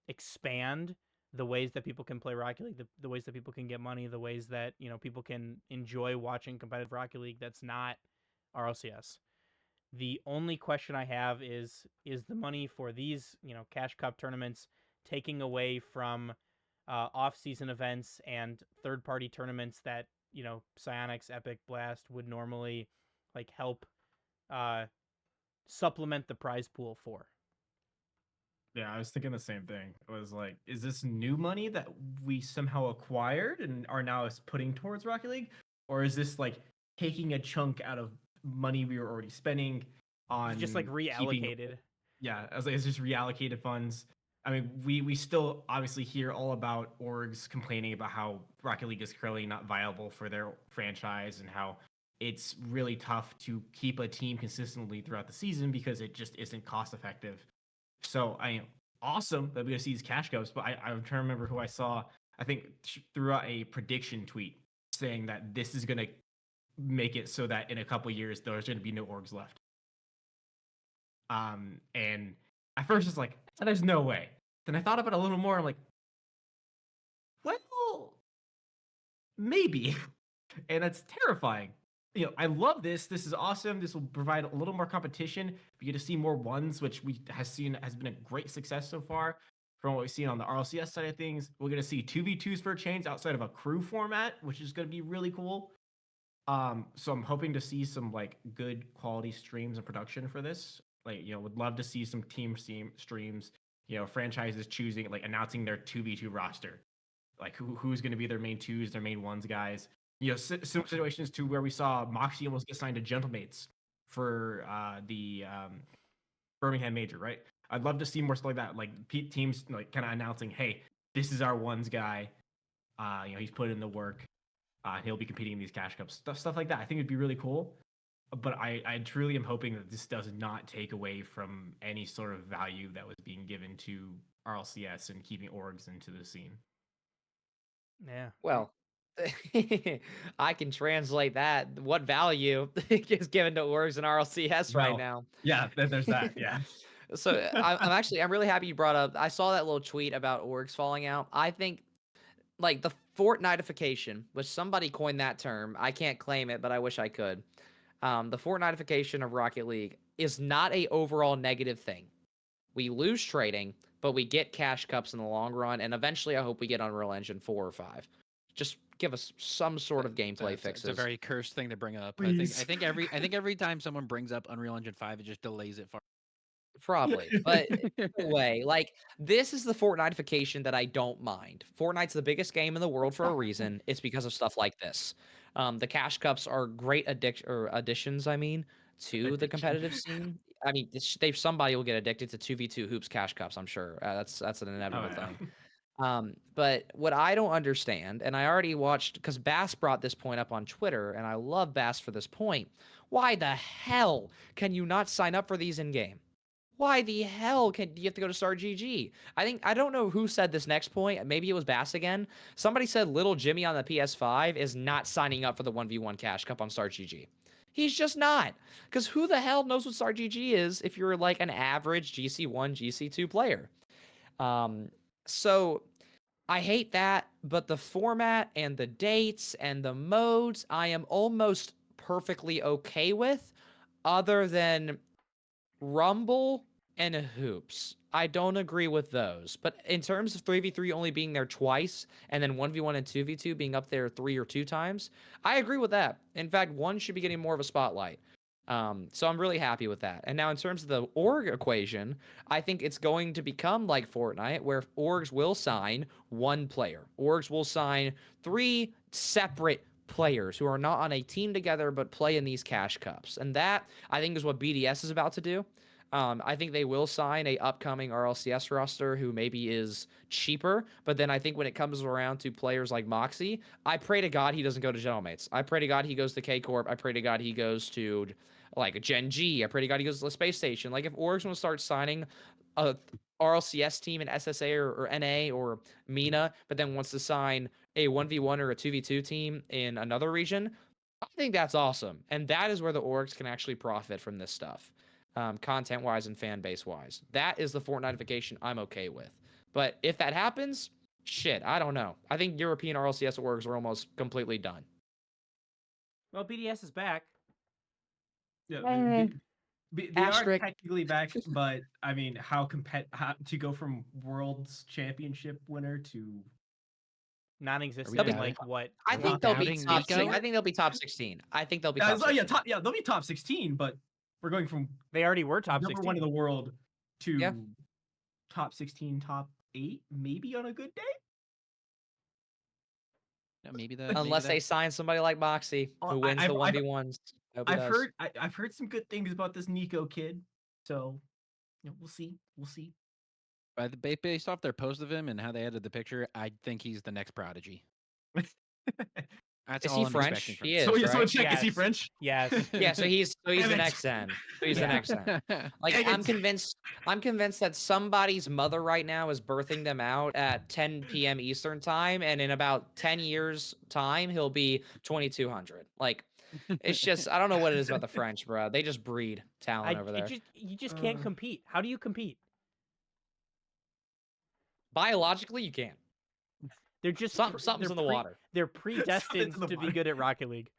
expand the ways that people can play Rocket League, the ways that people can get money, the ways that people can enjoy watching competitive Rocket League that's not RLCS. The only question I have is the money for these cash cup tournaments taking away from off-season events and third-party tournaments that Psionics, Epic, Blast would normally like help uh, supplement the prize pool for. Yeah, I was thinking the same thing. It was like, is this new money that we somehow acquired and are now putting towards Rocket League, or is this like taking a chunk out of money we were already spending on Just like keeping? reallocated. Yeah, I was like, it's just reallocated funds. I mean, we still obviously hear all about orgs complaining about how Rocket League is currently not viable for their franchise and how it's really tough to keep a team consistently throughout the season because it just isn't cost effective. So I am awesome that we're gonna see these cash cups, but I'm trying to remember who I saw. I think threw out a prediction tweet saying that this is gonna make it so that in a couple years there's gonna be no orgs left. And at first it's like, there's no way. Then I thought about it a little more. I'm like, well, maybe. And that's terrifying. I love this. This is awesome. This will provide a little more competition. We get to see more ones, which we has seen has been a great success so far from what we've seen on the RLCS side of things. We're gonna see 2v2s for a change outside of a crew format, which is gonna be really cool. So I'm hoping to see some like good quality streams and production for this. Like, would love to see some team streams, franchises choosing, like announcing their 2v2 roster. Like who's going to be their main twos, their main ones guys. Similar situations to where we saw Moxie almost get signed to Gentlemates for the Birmingham Major, right? I'd love to see more stuff like that, like teams like kind of announcing, hey, this is our ones guy. He's put in the work. He'll be competing in these cash cups, stuff like that. I think it'd be really cool. But I truly am hoping that this does not take away from any sort of value that was being given to RLCS and keeping orgs into the scene. Yeah. Well, I can translate that. What value is given to orgs and RLCS right Well, now? yeah, then there's that. Yeah. So I'm really happy you brought up. I saw that little tweet about orgs falling out. I think like the Fortnitification, which somebody coined that term. I can't claim it, but I wish I could. The Fortnitification of Rocket League is not a overall negative thing. We lose trading, but we get cash cups in the long run, and eventually I hope we get Unreal Engine 4 or 5. Just give us some sort of gameplay fixes. It's a very cursed thing to bring up. Please. I think every time someone brings up Unreal Engine 5, it just delays it far. Probably, but anyway, like this is the Fortnitification that I don't mind. Fortnite's the biggest game in the world for a reason. It's because of stuff like this. The cash cups are great additions. I mean, to the competitive scene. I mean, somebody will get addicted to 2v2 hoops cash cups. I'm sure that's an Oh, inevitable yeah. thing. But what I don't understand, and I already watched because Bass brought this point up on Twitter, and I love Bass for this point. Why the hell can you not sign up for these in game? Why the hell do you have to go to Star GG? I don't know who said this next point. Maybe it was Bass again. Somebody said little Jimmy on the PS5 is not signing up for the 1v1 cash cup on Star GG. He's just not. Because who the hell knows what Star GG is if you're like an average GC1, GC2 player? So I hate that, but the format and the dates and the modes, I am almost perfectly okay with, other than Rumble and Hoops. I don't agree with those. But in terms of 3v3 only being there twice and then 1v1 and 2v2 being up there 3 or 2 times, I agree with that. In fact, one should be getting more of a spotlight. So I'm really happy with that. And now in terms of the org equation, I think it's going to become like Fortnite where orgs will sign one player. Orgs will sign 3 separate players who are not on a team together but play in these cash cups. And that I think is what BDS is about to do. I think they will sign a upcoming RLCS roster who maybe is cheaper, but then I think when it comes around to players like Moxie, I pray to God he doesn't go to Gentlemates. I pray to God he goes to K Corp. I pray to God he goes to like Gen G. I pray to God he goes to the space station. Like if Orgs want to start signing a RLCS team in SSA or NA or MENA, but then wants to sign a 1v1 or a 2v2 team in another region, I think that's awesome. And that is where the orgs can actually profit from this stuff, content wise and fan base wise. That is the Fortnitification I'm okay with. But if that happens, shit, I don't know. I think European RLCS orgs are almost completely done. Well, BDS is back. Yeah, Eh. they are Asterisk. technically back, but I mean, how to go from world's championship winner to non-existent. doubting- Like what? I Are we think they'll be doubting top. Nico? I think they'll be top 16. I think they'll be Yeah, top. 16. they'll be top 16, but we're going from They already were top number 16. one in the world to Yeah. top 16, top 8, maybe on a good day. Yeah, maybe that. Unless maybe they sign somebody like Moxie Oh, who wins I've- the I've- 1v1s. I've heard some good things about this Nico kid, so we'll see. We'll see. based off their post of him and how they edited the picture, I think he's the next prodigy. That's Is all he I'm French? expecting from He him. is. So right? check, is he Yes. French? Yes. Yeah, so he's Damn the it. next Zen. So he's the Yeah. next Zen. Like Dang I'm it. convinced that somebody's mother right now is birthing them out at 10 p.m. Eastern time, and in about 10 years' time, he'll be 2200. Like it's just I don't know what it is about the French, bro. They just breed talent over there. You just can't compete. How do you compete? Biologically, you can't. They're just Something's they're in the water. They're predestined in the to be water. good at Rocket League.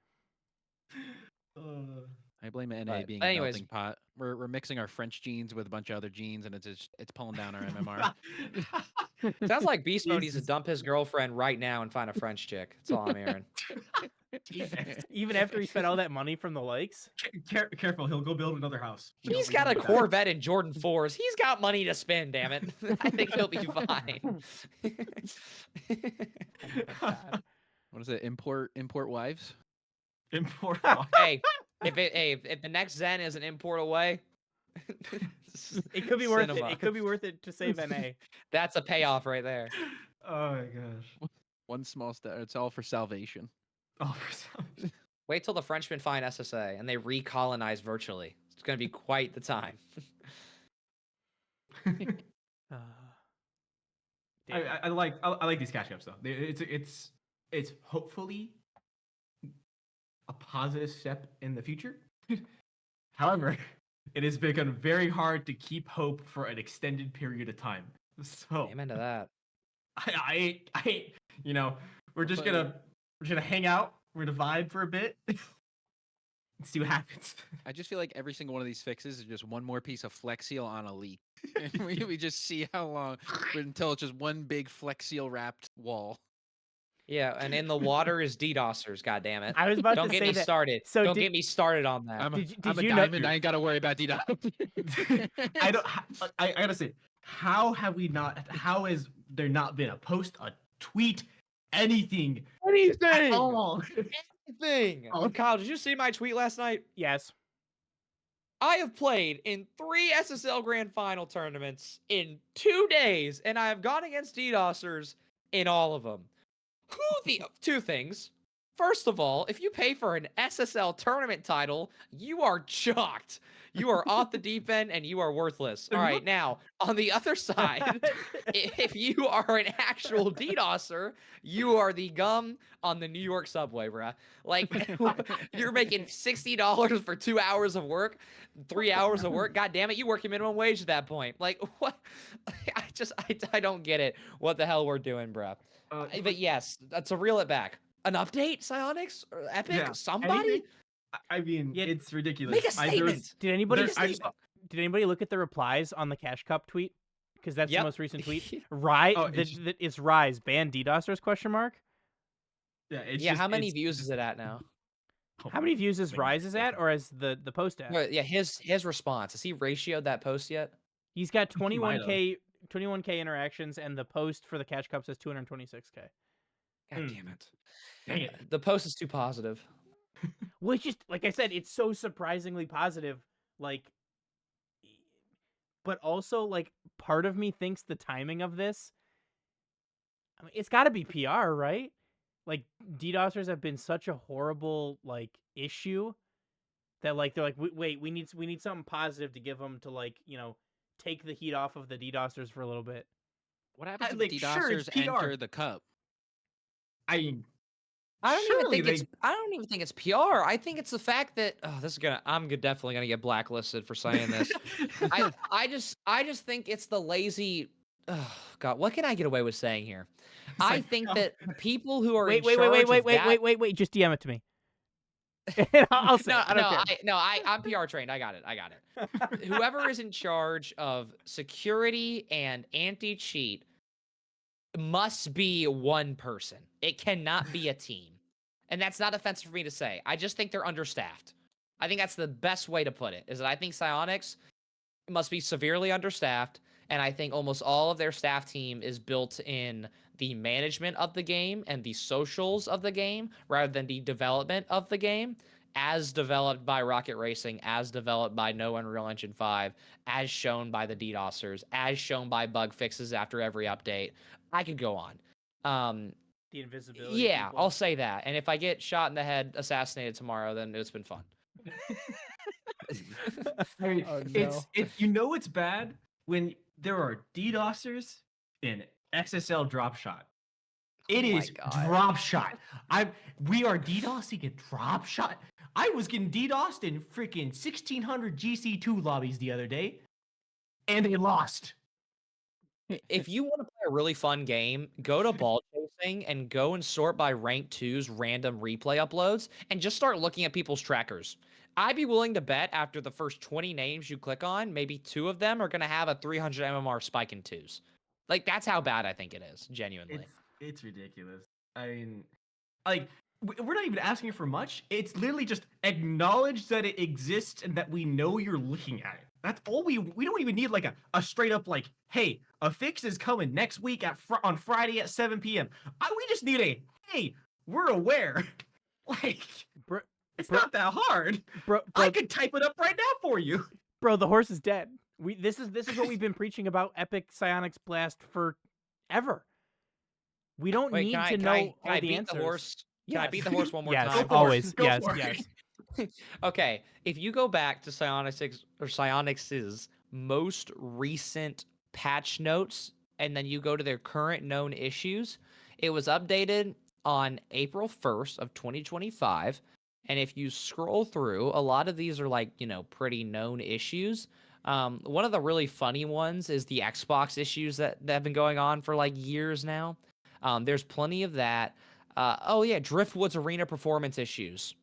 I blame NA But being anyways- a melting pot. We're mixing our French genes with a bunch of other genes, and it's pulling down our MMR. Sounds like Beast Mode needs to Jesus. dump his girlfriend right now and find a French chick. That's all I'm hearing. Even after he spent all that money from the likes. Careful, he'll go build another house. We He's don't- we got a don't do that. Corvette in Jordan 4s. He's got money to spend, damn it. I think he'll be fine. What is it? Import wives? Import. hey, if the next Zen is an import away, It could be worth it. cinema. It could be worth it to save NA. That's a payoff right there. Oh my gosh. One small step. It's all for salvation. Oh, for some... Wait till the Frenchmen find SSA and they recolonize virtually. It's going to be quite the time. Damn. I like these cash cups though. It's hopefully a positive step in the future. However, it has become very hard to keep hope for an extended period of time. So Amen to that. I we're just But- gonna hang out. We're gonna vibe for a bit. And see what happens. I just feel like every single one of these fixes is just one more piece of Flex Seal on a leak. And we just see how long until it's just one big Flex Seal wrapped wall. Yeah, and in the water is DDoSers, goddammit. I was about Don't to get say me that. started. So Don't did- get me started on that. I'm Did a you know- diamond. I ain't got to worry about DDoS. I don't. I gotta say, how have we not? How has there not been a post, a tweet, anything at all? Anything. Oh. Kyle, did you see my tweet last night? Yes. I have played in 3 SSL Grand Final tournaments in 2 days, and I have gone against DDoSers in all of them. Two things. First of all, if you pay for an SSL tournament title, you are chalked. You are off the deep end and you are worthless. All right, now, on the other side, if you are an actual DDoSer, you are the gum on the New York subway, bruh. Like, you're making $60 for 2 hours of work, 3 hours of work. God damn it, you work your minimum wage at that point. Like, what? I don't get it. What the hell we're doing, bruh. But yes, to reel it back. An update, Psionics? Or Epic? Yeah, Somebody? anything? I mean, Yeah, it's ridiculous. Make a There was- statement. Did anybody There- I- did anybody look at the replies on the Cash Cup tweet? Because that's Yep. the most recent tweet. Rise, Oh, it's it's Rise ban DDoSers question mark. Yeah, it's Yeah, just, how many it's views is just- it at now? How many views is Wait, Rise is at, or is the post at? Yeah, his response. Has he ratioed that post yet? He's got might have. 21k interactions, and the post for the Cash Cup says 226k. God Hmm. damn it. Dang it. The post is too positive. Well, it's just like I said, it's so surprisingly positive. Like, but also like part of me thinks the timing of this. I mean, it's got to be PR, right? Like DDoSers have been such a horrible like issue that like they're like, wait, we need something positive to give them to like take the heat off of the DDoSers for a little bit. What happens if like, sure, it's DDoSers PR. enter the cup? I mean, I don't even Surely think it's PR. I think it's the fact that definitely gonna get blacklisted for saying this. I just think it's the lazy. Oh, God, what can I get away with saying here? It's I like, think oh. that people who are Wait, in wait, charge wait, of that- wait, just DM it to me. I'll say. No, it. I don't care. I'm PR trained. I got it. Whoever is in charge of security and anti-cheat must be one person. It cannot be a team. And that's not offensive for me to say. I just think they're understaffed. I think that's the best way to put it, is that I think Psyonix must be severely understaffed, and I think almost all of their staff team is built in the management of the game and the socials of the game rather than the development of the game, as developed by Rocket Racing, as developed by No Unreal Engine 5, as shown by the DDoSers, as shown by bug fixes after every update. I could go on. The invisibility. Yeah, people. I'll say that. And if I get shot in the head, assassinated tomorrow, then it's been fun. I mean, Oh, it's no. it's bad when there are DDoSers in SSL drop shot. It Oh my is God. drop shot. We are DDoSing a drop shot. I was getting DDoSed in freaking 1600 GC2 lobbies the other day, and they lost. If you want to play a really fun game, go to ball chasing and go and sort by rank 2's random replay uploads and just start looking at people's trackers. I'd be willing to bet after the first 20 names you click on, maybe 2 of them are going to have a 300 MMR spike in 2s. Like, that's how bad I think it is, genuinely. It's ridiculous. I mean, like we're not even asking for much. It's literally just acknowledge that it exists and that we know you're looking at it. That's all we don't even need like a straight up like, hey, a fix is coming next week on Friday at 7 p.m. We just need a hey, we're aware. Like Bro, it's bro- not that hard. bro, I could type it up right now for you. bro, the horse is dead. This is what we've been preaching about Epic Psyonix Blast forever. We don't Wait, need can I, to can know I, all can I the beat answers. the horse? Can I Yes. beat the horse one more Yes, time? Go for it. always. Go Yes, for it. yes. Okay, if you go back to Psyonix's most recent patch notes, and then you go to their current known issues, it was updated on April 1st of 2025. And if you scroll through, a lot of these are like, pretty known issues. One of the really funny ones is the Xbox issues that have been going on for like years now. There's plenty of that. Oh yeah, Driftwood's arena performance issues.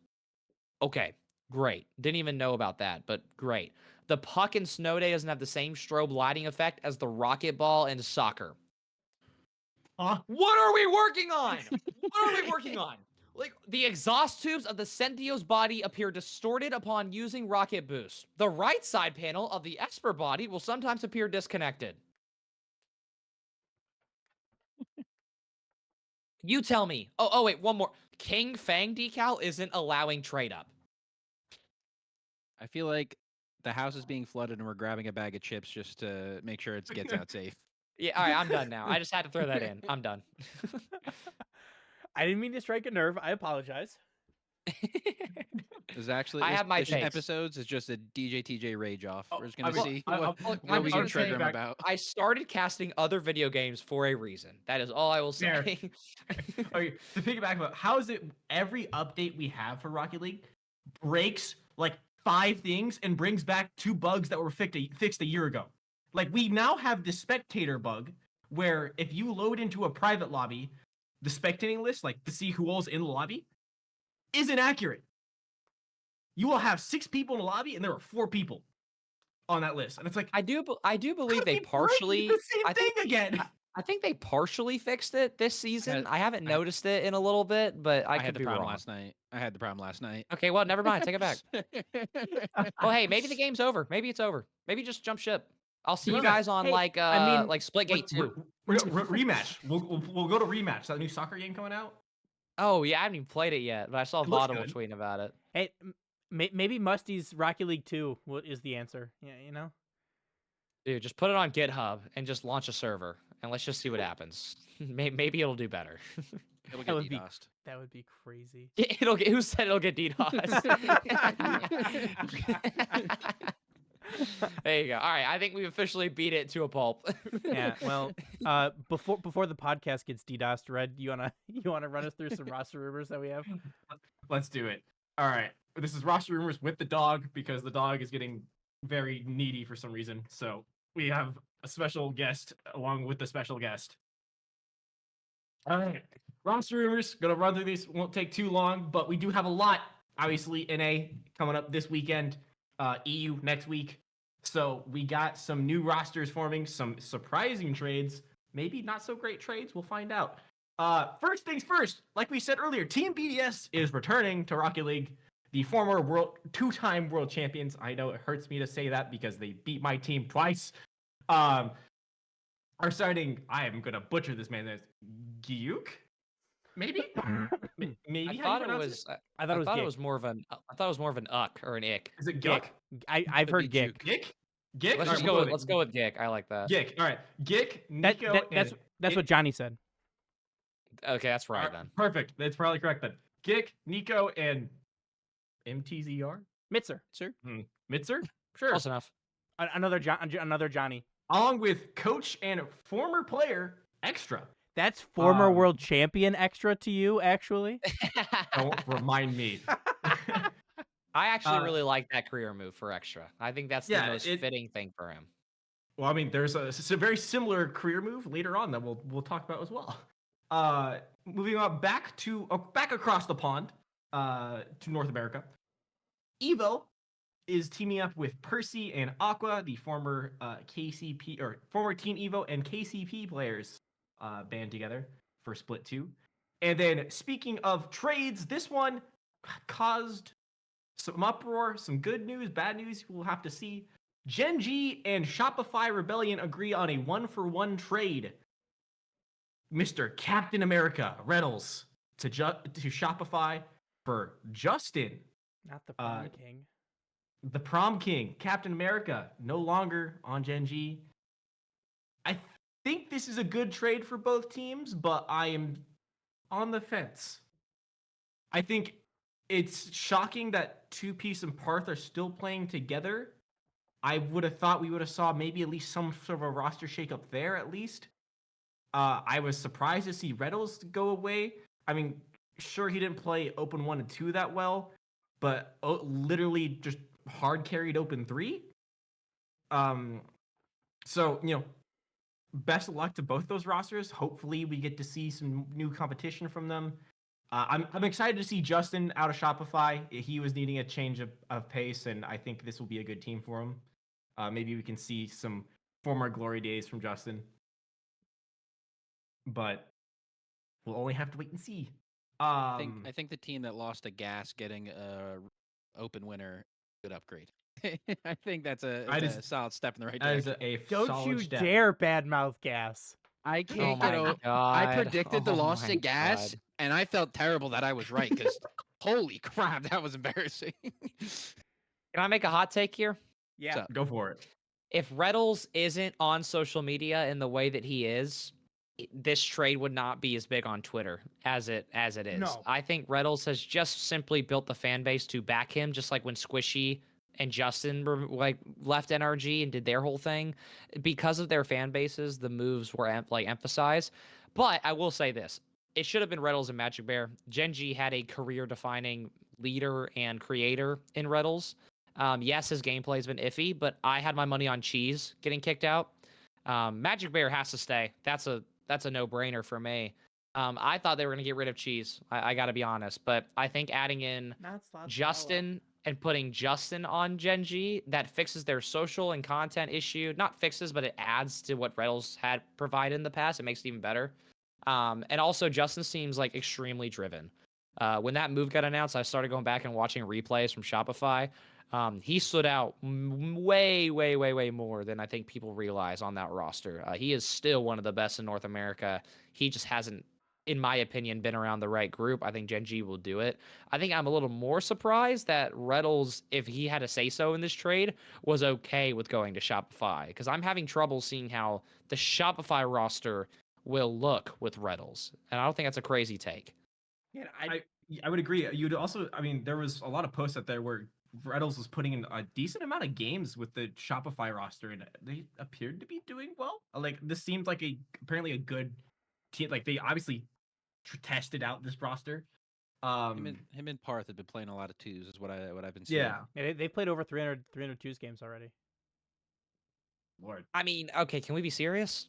Okay, great. Didn't even know about that, but great. The puck in Snow Day doesn't have the same strobe lighting effect as the rocket ball in soccer. Huh? What are we working on? What are we working on? Like, the exhaust tubes of the Sentio's body appear distorted upon using rocket boost. The right side panel of the Esper body will sometimes appear disconnected. You tell me. Oh, wait, one more. King Fang decal isn't allowing trade up. I feel like the house is being flooded and we're grabbing a bag of chips just to make sure it gets out safe. Yeah, all right, I'm done now. I just had to throw that in. I'm done. I didn't mean to strike a nerve. I apologize. There's actually I have my this takes. episodes is just a DJTJ rage off. Oh, We're just gonna I mean, see I- what, I- what I'm we just can gonna trigger him piggyback- about. I started casting other video games for a reason. That is all I will Fair. say. Okay, to piggyback about how is it every update we have for Rocket League breaks like 5 things and brings back 2 bugs that were fixed a year ago. Like we now have the spectator bug where if you load into a private lobby, the spectating list, like to see who all's in the lobby, isn't accurate. You will have 6 people in the lobby and there are 4 people on that list. And it's like I do believe how they did we break partially. the same I thing think again. I think they partially fixed it this season. Had- I haven't I- noticed it in a little bit, but I had could the be problem wrong. last night. I had the problem last night. Okay, well, never mind. Take it back. Well, hey, maybe the game's over. Maybe it's over. Maybe just jump ship. I'll see you Okay. guys on Hey, like I mean, like Splitgate 2. Rematch. We'll go to rematch. That new soccer game coming out. Oh yeah, I haven't even played it yet, but I saw It looks Vaudible good. tweeting about it. Hey, maybe Musty's Rocket League 2 is the answer. Yeah, you know? Dude, just put it on GitHub and just launch a server, and let's just see what happens. Maybe it'll do better. It'll That get would be- DDoSed. That would be crazy. It'll get. Who said it'll get DDoS? There you go. All right, I think we officially beat it to a pulp. Yeah, well, before the podcast gets DDoSed, Red, you wanna run us through some roster rumors that we have? Let's do it. All right. This is roster rumors with the dog because the dog is getting very needy for some reason. So we have a special guest along with the special guest. All right. Roster rumors. Gonna run through these. Won't take too long, but we do have a lot. Obviously, NA coming up this weekend. EU next week. So we got some new rosters forming, some surprising trades maybe not so great trades. We'll find out. First things first, like we said earlier, Team BDS is returning to Rocket League. The former two-time world champions. I know it hurts me to say that because they beat my team twice. Are starting. I am gonna butcher this man. That's Gyuk, maybe. Maybe. I how thought you it pronounce was. I thought it was thought it Gik. was more of an. I thought it was more of an uck or an ick. Is it Gik. Guk? I've Could heard be Gik. Juke. Gik? Gik? Let's All just right, go we'll with. Let's go with Gik. I like that. Gik. All right. Gik, That, Nico, that's and what Johnny said. Okay, that's right Alright, then. Perfect. That's probably correct then. Gik, Nico, and MTZR? Mitzer, Sir? Mitzer? Sure. Close enough. another Johnny. Along with coach and former player Extra. That's former Um, world champion extra to you, actually. Don't remind me. I actually Uh, really like that career move for Extra. I think that's the yeah, most fitting thing for him. Well, I mean, there's a very similar career move later on that we'll talk about as well. Moving on back across the pond to North America. Evo is teaming up with Percy and Aqua, the former KCP or former Team Evo and KCP players band together for Split 2. And then speaking of trades, this one caused some uproar, some good news, bad news, we'll have to see. Gen G and Shopify Rebellion agree on a 1-for-1 trade. Mr. Captain America Reynolds to Shopify for Justin, Not the prom king. the prom king, Captain America, no longer on Gen G. I think this is a good trade for both teams, but I am on the fence. I think it's shocking that 2Piece and Parth are still playing together. I would have thought we would have saw maybe at least some sort of a roster shakeup there at least. I was surprised to see Reynolds go away. I mean, sure he didn't play Open 1 and 2 that well, but literally just hard carried Open 3. So, best of luck to both those rosters. Hopefully we get to see some new competition from them. I'm excited to see Justin out of Shopify. He was needing a change of pace, and I think this will be a good team for him. Maybe we can see some former glory days from Justin. But we'll only have to wait and see. I think the team that lost to Gas getting a open winner, good upgrade. I think that's a solid step in the right That is direction. a Don't solid you step. dare badmouth Gas. I Oh can't my get over. god! I predicted the Oh loss to my Gas, God. and I felt terrible that I was right because holy crap, that was embarrassing. Can I make a hot take here? Yeah. So- Go for it. If Reddles isn't on social media in the way that he is, this trade would not be as big on Twitter as it is. No. I think Reddles has just simply built the fan base to back him, just like when Squishy and Justin were like left NRG and did their whole thing. Because of their fan bases, the moves were emphasized. But I will say this: it should have been Reddles and Magic Bear. Gen G had a career-defining leader and creator in Reddles. Yes, his gameplay's been iffy, but I had my money on Cheese getting kicked out. Magic Bear has to stay. That's a no-brainer for me. I thought they were going to get rid of Cheese. I got to be honest, but I think adding in Not slots Justin and putting Justin on Gen G, that fixes their social and content issue. Not fixes, but it adds to what Reynolds had provided in the past. It makes it even better. And also, Justin seems like extremely driven. When that move got announced, I started going back and watching replays from Shopify. He stood out way more than I think people realize on that roster. He is still one of the best in North America. He just hasn't, in my opinion, been around the right group. I think Gen G will do it. I think I'm a little more surprised that Reddles, if he had a say-so in this trade, was okay with going to Shopify, because I'm having trouble seeing how the Shopify roster will look with Reddles, and I don't think that's a crazy take. Yeah, I would agree. You'd also, I mean, there was a lot of posts out there where Reynolds was putting in a decent amount of games with the Shopify roster, and they appeared to be doing well. Like, this seemed like apparently a good team. Like, they obviously tested out this roster. him and Parth have been playing a lot of twos, is what I've been seeing. Yeah. they played over 300 twos games already. Lord. I mean, okay, can we be serious?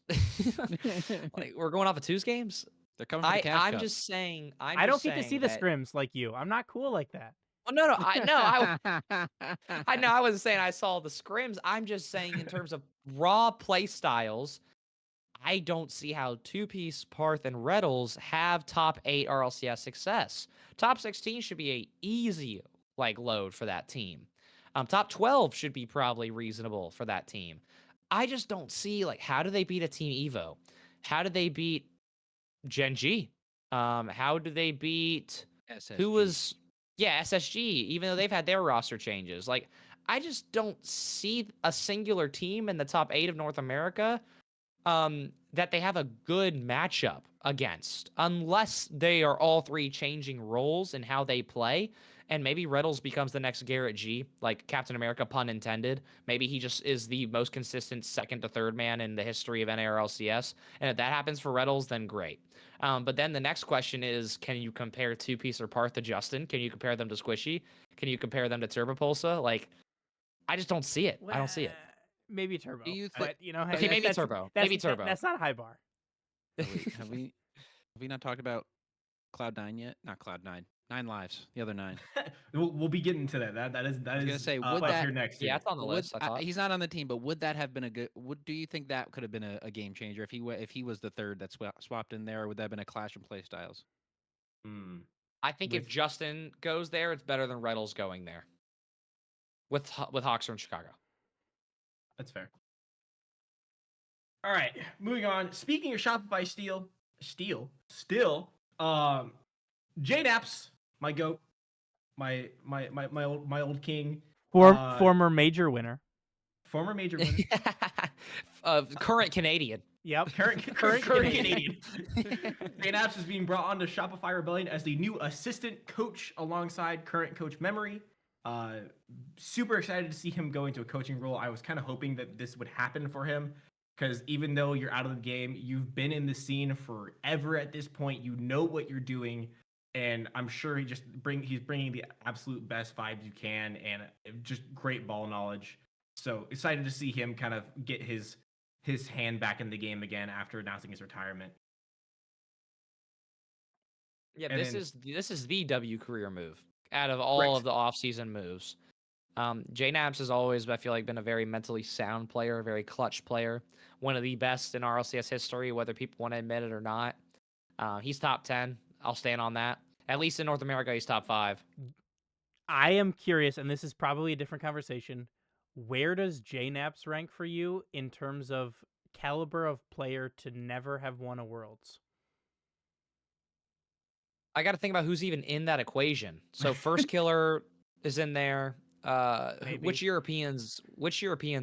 Like, we're going off of twos games? They're coming for the cash I'm cup. just saying. I don't get to see the scrims like you. I'm not cool like that. Oh, no, I know. I wasn't saying I saw the scrims. I'm just saying in terms of raw play styles, I don't see how Two Piece, Parth, and Retals have top 8 RLCS success. Top 16 should be a easy load for that team. Top 12 should be probably reasonable for that team. I just don't see how do they beat a Team Evo? How do they beat Gen G? How do they beat who SSG. was SSG? Even though they've had their roster changes, I just don't see a singular team in the top 8 of North America that they have a good matchup against, unless they are all three changing roles in how they play. And maybe Reynolds becomes the next Garrett G, like Captain America, pun intended. Maybe he just is the most consistent second to third man in the history of NARLCS. And if that happens for Reynolds, then great. But then the next question is, can you compare Two Piece or Parth to Justin? Can you compare them to Squishy? Can you compare them to Turbopulsa? I just don't see it. I don't see it. Maybe Turbo, Do you but Okay, maybe Turbo. Maybe Turbo. That's not a high bar. Have we not talked about Cloud9 yet? Not Cloud9. 9 Lives. The other 9. We'll be getting to that. That is I was gonna say, would up that- here next. Yeah, Year. it's on the list. I thought. He's not on the team, but would that have been a good? Do you think that could have been a game changer if he was the third that swapped in there? Or would that have been a clash in play styles? Hmm. I think if With- Justin goes there, it's better than Reynolds going there. With Hawks in Chicago. That's fair. All right, moving on. Speaking of Shopify still, JNaps, my goat, my old king, Former major winner. former major winner, Current Canadian. Yep. current Canadian. JNaps is being brought on to Shopify Rebellion as the new assistant coach alongside current coach Memory. Super excited to see him go into a coaching role. I was kind of hoping that this would happen for him, because even though you're out of the game, you've been in the scene forever at this point. You know what you're doing, and I'm sure he's bringing the absolute best vibes you can, and just great ball knowledge. So excited to see him kind of get his hand back in the game again after announcing his retirement. Yeah, And this then- is the W career move out of all Right. of the offseason moves. JNaps has always, I feel like, been a very mentally sound player, a very clutch player, one of the best in RLCS history, whether people want to admit it or not. He's top 10. I'll stand on that. At least in North America, he's top 5. I am curious, and this is probably a different conversation. Where does JNaps rank for you in terms of caliber of player to never have won a Worlds? I got to think about who's even in that equation. So First Killer is in there. Maybe. Which Europeans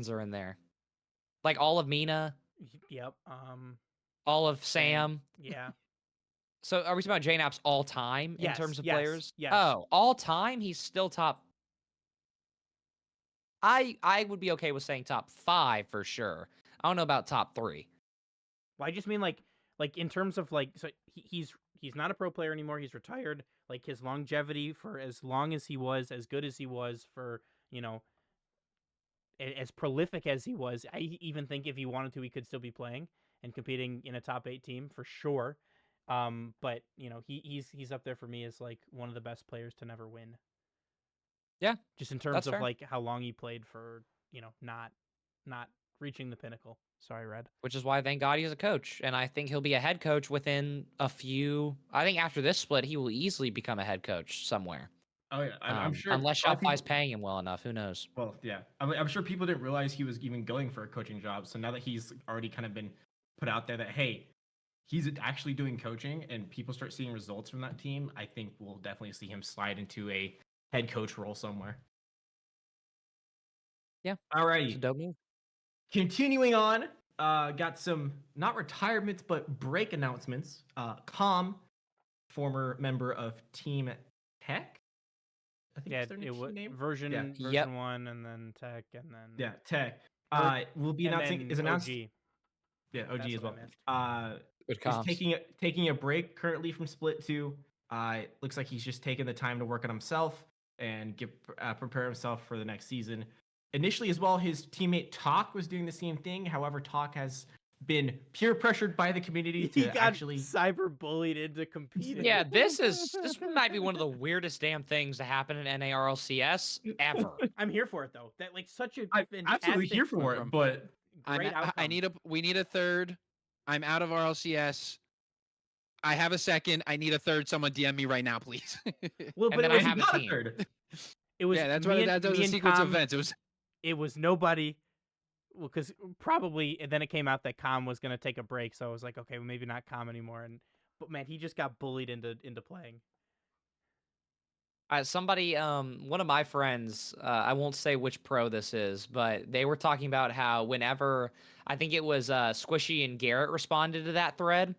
are in there? Like all of Mina, Yep. all of Sam. Yeah. So are we talking about JNaps all time in Yes, terms of yes, players? yes. Oh, all time, he's still top. I would be okay with saying top 5 for sure. I don't know about top 3. Well, I just mean like in terms of so he's not a pro player anymore. He's retired. Like his longevity for as long as he was, as good as he was for, as prolific as he was, I even think if he wanted to, he could still be playing and competing in a top 8 team for sure. But he's up there for me as like one of the best players to never win. Yeah, just in terms that's of fair. like how long he played for, not reaching the pinnacle. Sorry, Red. Which is why thank God he's a coach. And I think he'll be a head coach within a few. I think after this split, he will easily become a head coach somewhere. Oh yeah, I'm sure. Unless a lot of Shopify's people- paying him well enough. Who knows? Well, yeah, I'm sure people didn't realize he was even going for a coaching job. So now that he's already kind of been put out there that, hey, he's actually doing coaching, and people start seeing results from that team, I think we'll definitely see him slide into a head coach role somewhere. Yeah. Alrighty. It's a dope move. Continuing on, got some not retirements but break announcements. Com, former member of Team Tech, I think Yeah, is their it team was name. version Yep. 1, and then Tech, and then Yeah, Tech. Will be and announcing then is announced. OG. Yeah, OG That's as what well. I missed. Good He's comms. taking a break currently from Split 2. Looks like he's just taking the time to work on himself and prepare himself for the next season. Initially, as well, his teammate Talk was doing the same thing. However, Talk has been peer pressured by the community He to got actually. cyber bullied into competing. Yeah, this might be one of the weirdest damn things to happen in NARLCS ever. I'm here for it though. That like such a I'm absolutely fantastic, here for it, From- but great outcome. We need a third I'm out of RLCS. I have a second. I need a third. Someone DM me right now, please. Well, And but then it I was have a got team. third. it was yeah, that's me what and, that was me a and sequence of Com. events. It was It was nobody. Well, because probably, and then it came out that Com was gonna take a break, so I was like, okay, well, maybe not Com anymore. But man, he just got bullied into playing. Somebody, one of my friends, I won't say which pro this is, but they were talking about how whenever I think it was Squishy and Garrett responded to that thread,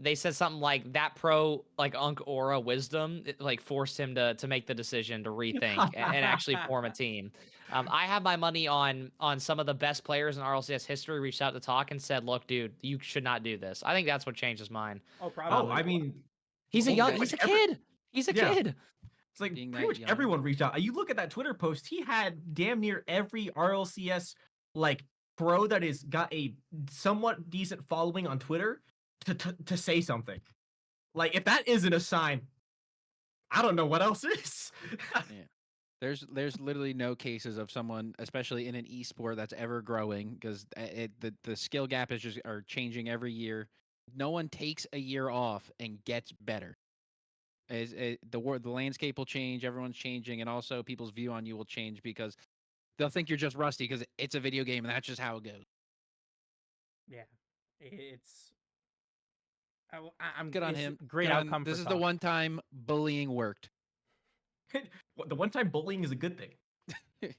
they said something like that pro, like Unk Aura Wisdom, like forced him to make the decision to rethink and actually form a team. I have my money on some of the best players in RLCS history reached out to talk and said, "Look, dude, you should not do this." I think that's what changed his mind. Oh, Oh, probably. I mean, He's a pretty young, much he's a every- kid. He's a Yeah. kid. It's like Being pretty that much young. everyone reached out. You look at that Twitter post, he had damn near every RLCS like pro that is got a somewhat decent following on Twitter to say something. Like if that isn't a sign, I don't know what else is. Yeah. There's literally no cases of someone, especially in an esport, that's ever growing because the skill gap is just are changing every year. No one takes a year off and gets better. The landscape will change, everyone's changing, and also people's view on you will change because they'll think you're just rusty because it's a video game and that's just how it goes. Yeah, it's. I'm Good on it's him. great Good on- outcome. This for is the Talk. one time bullying worked. The one time bullying is a good thing.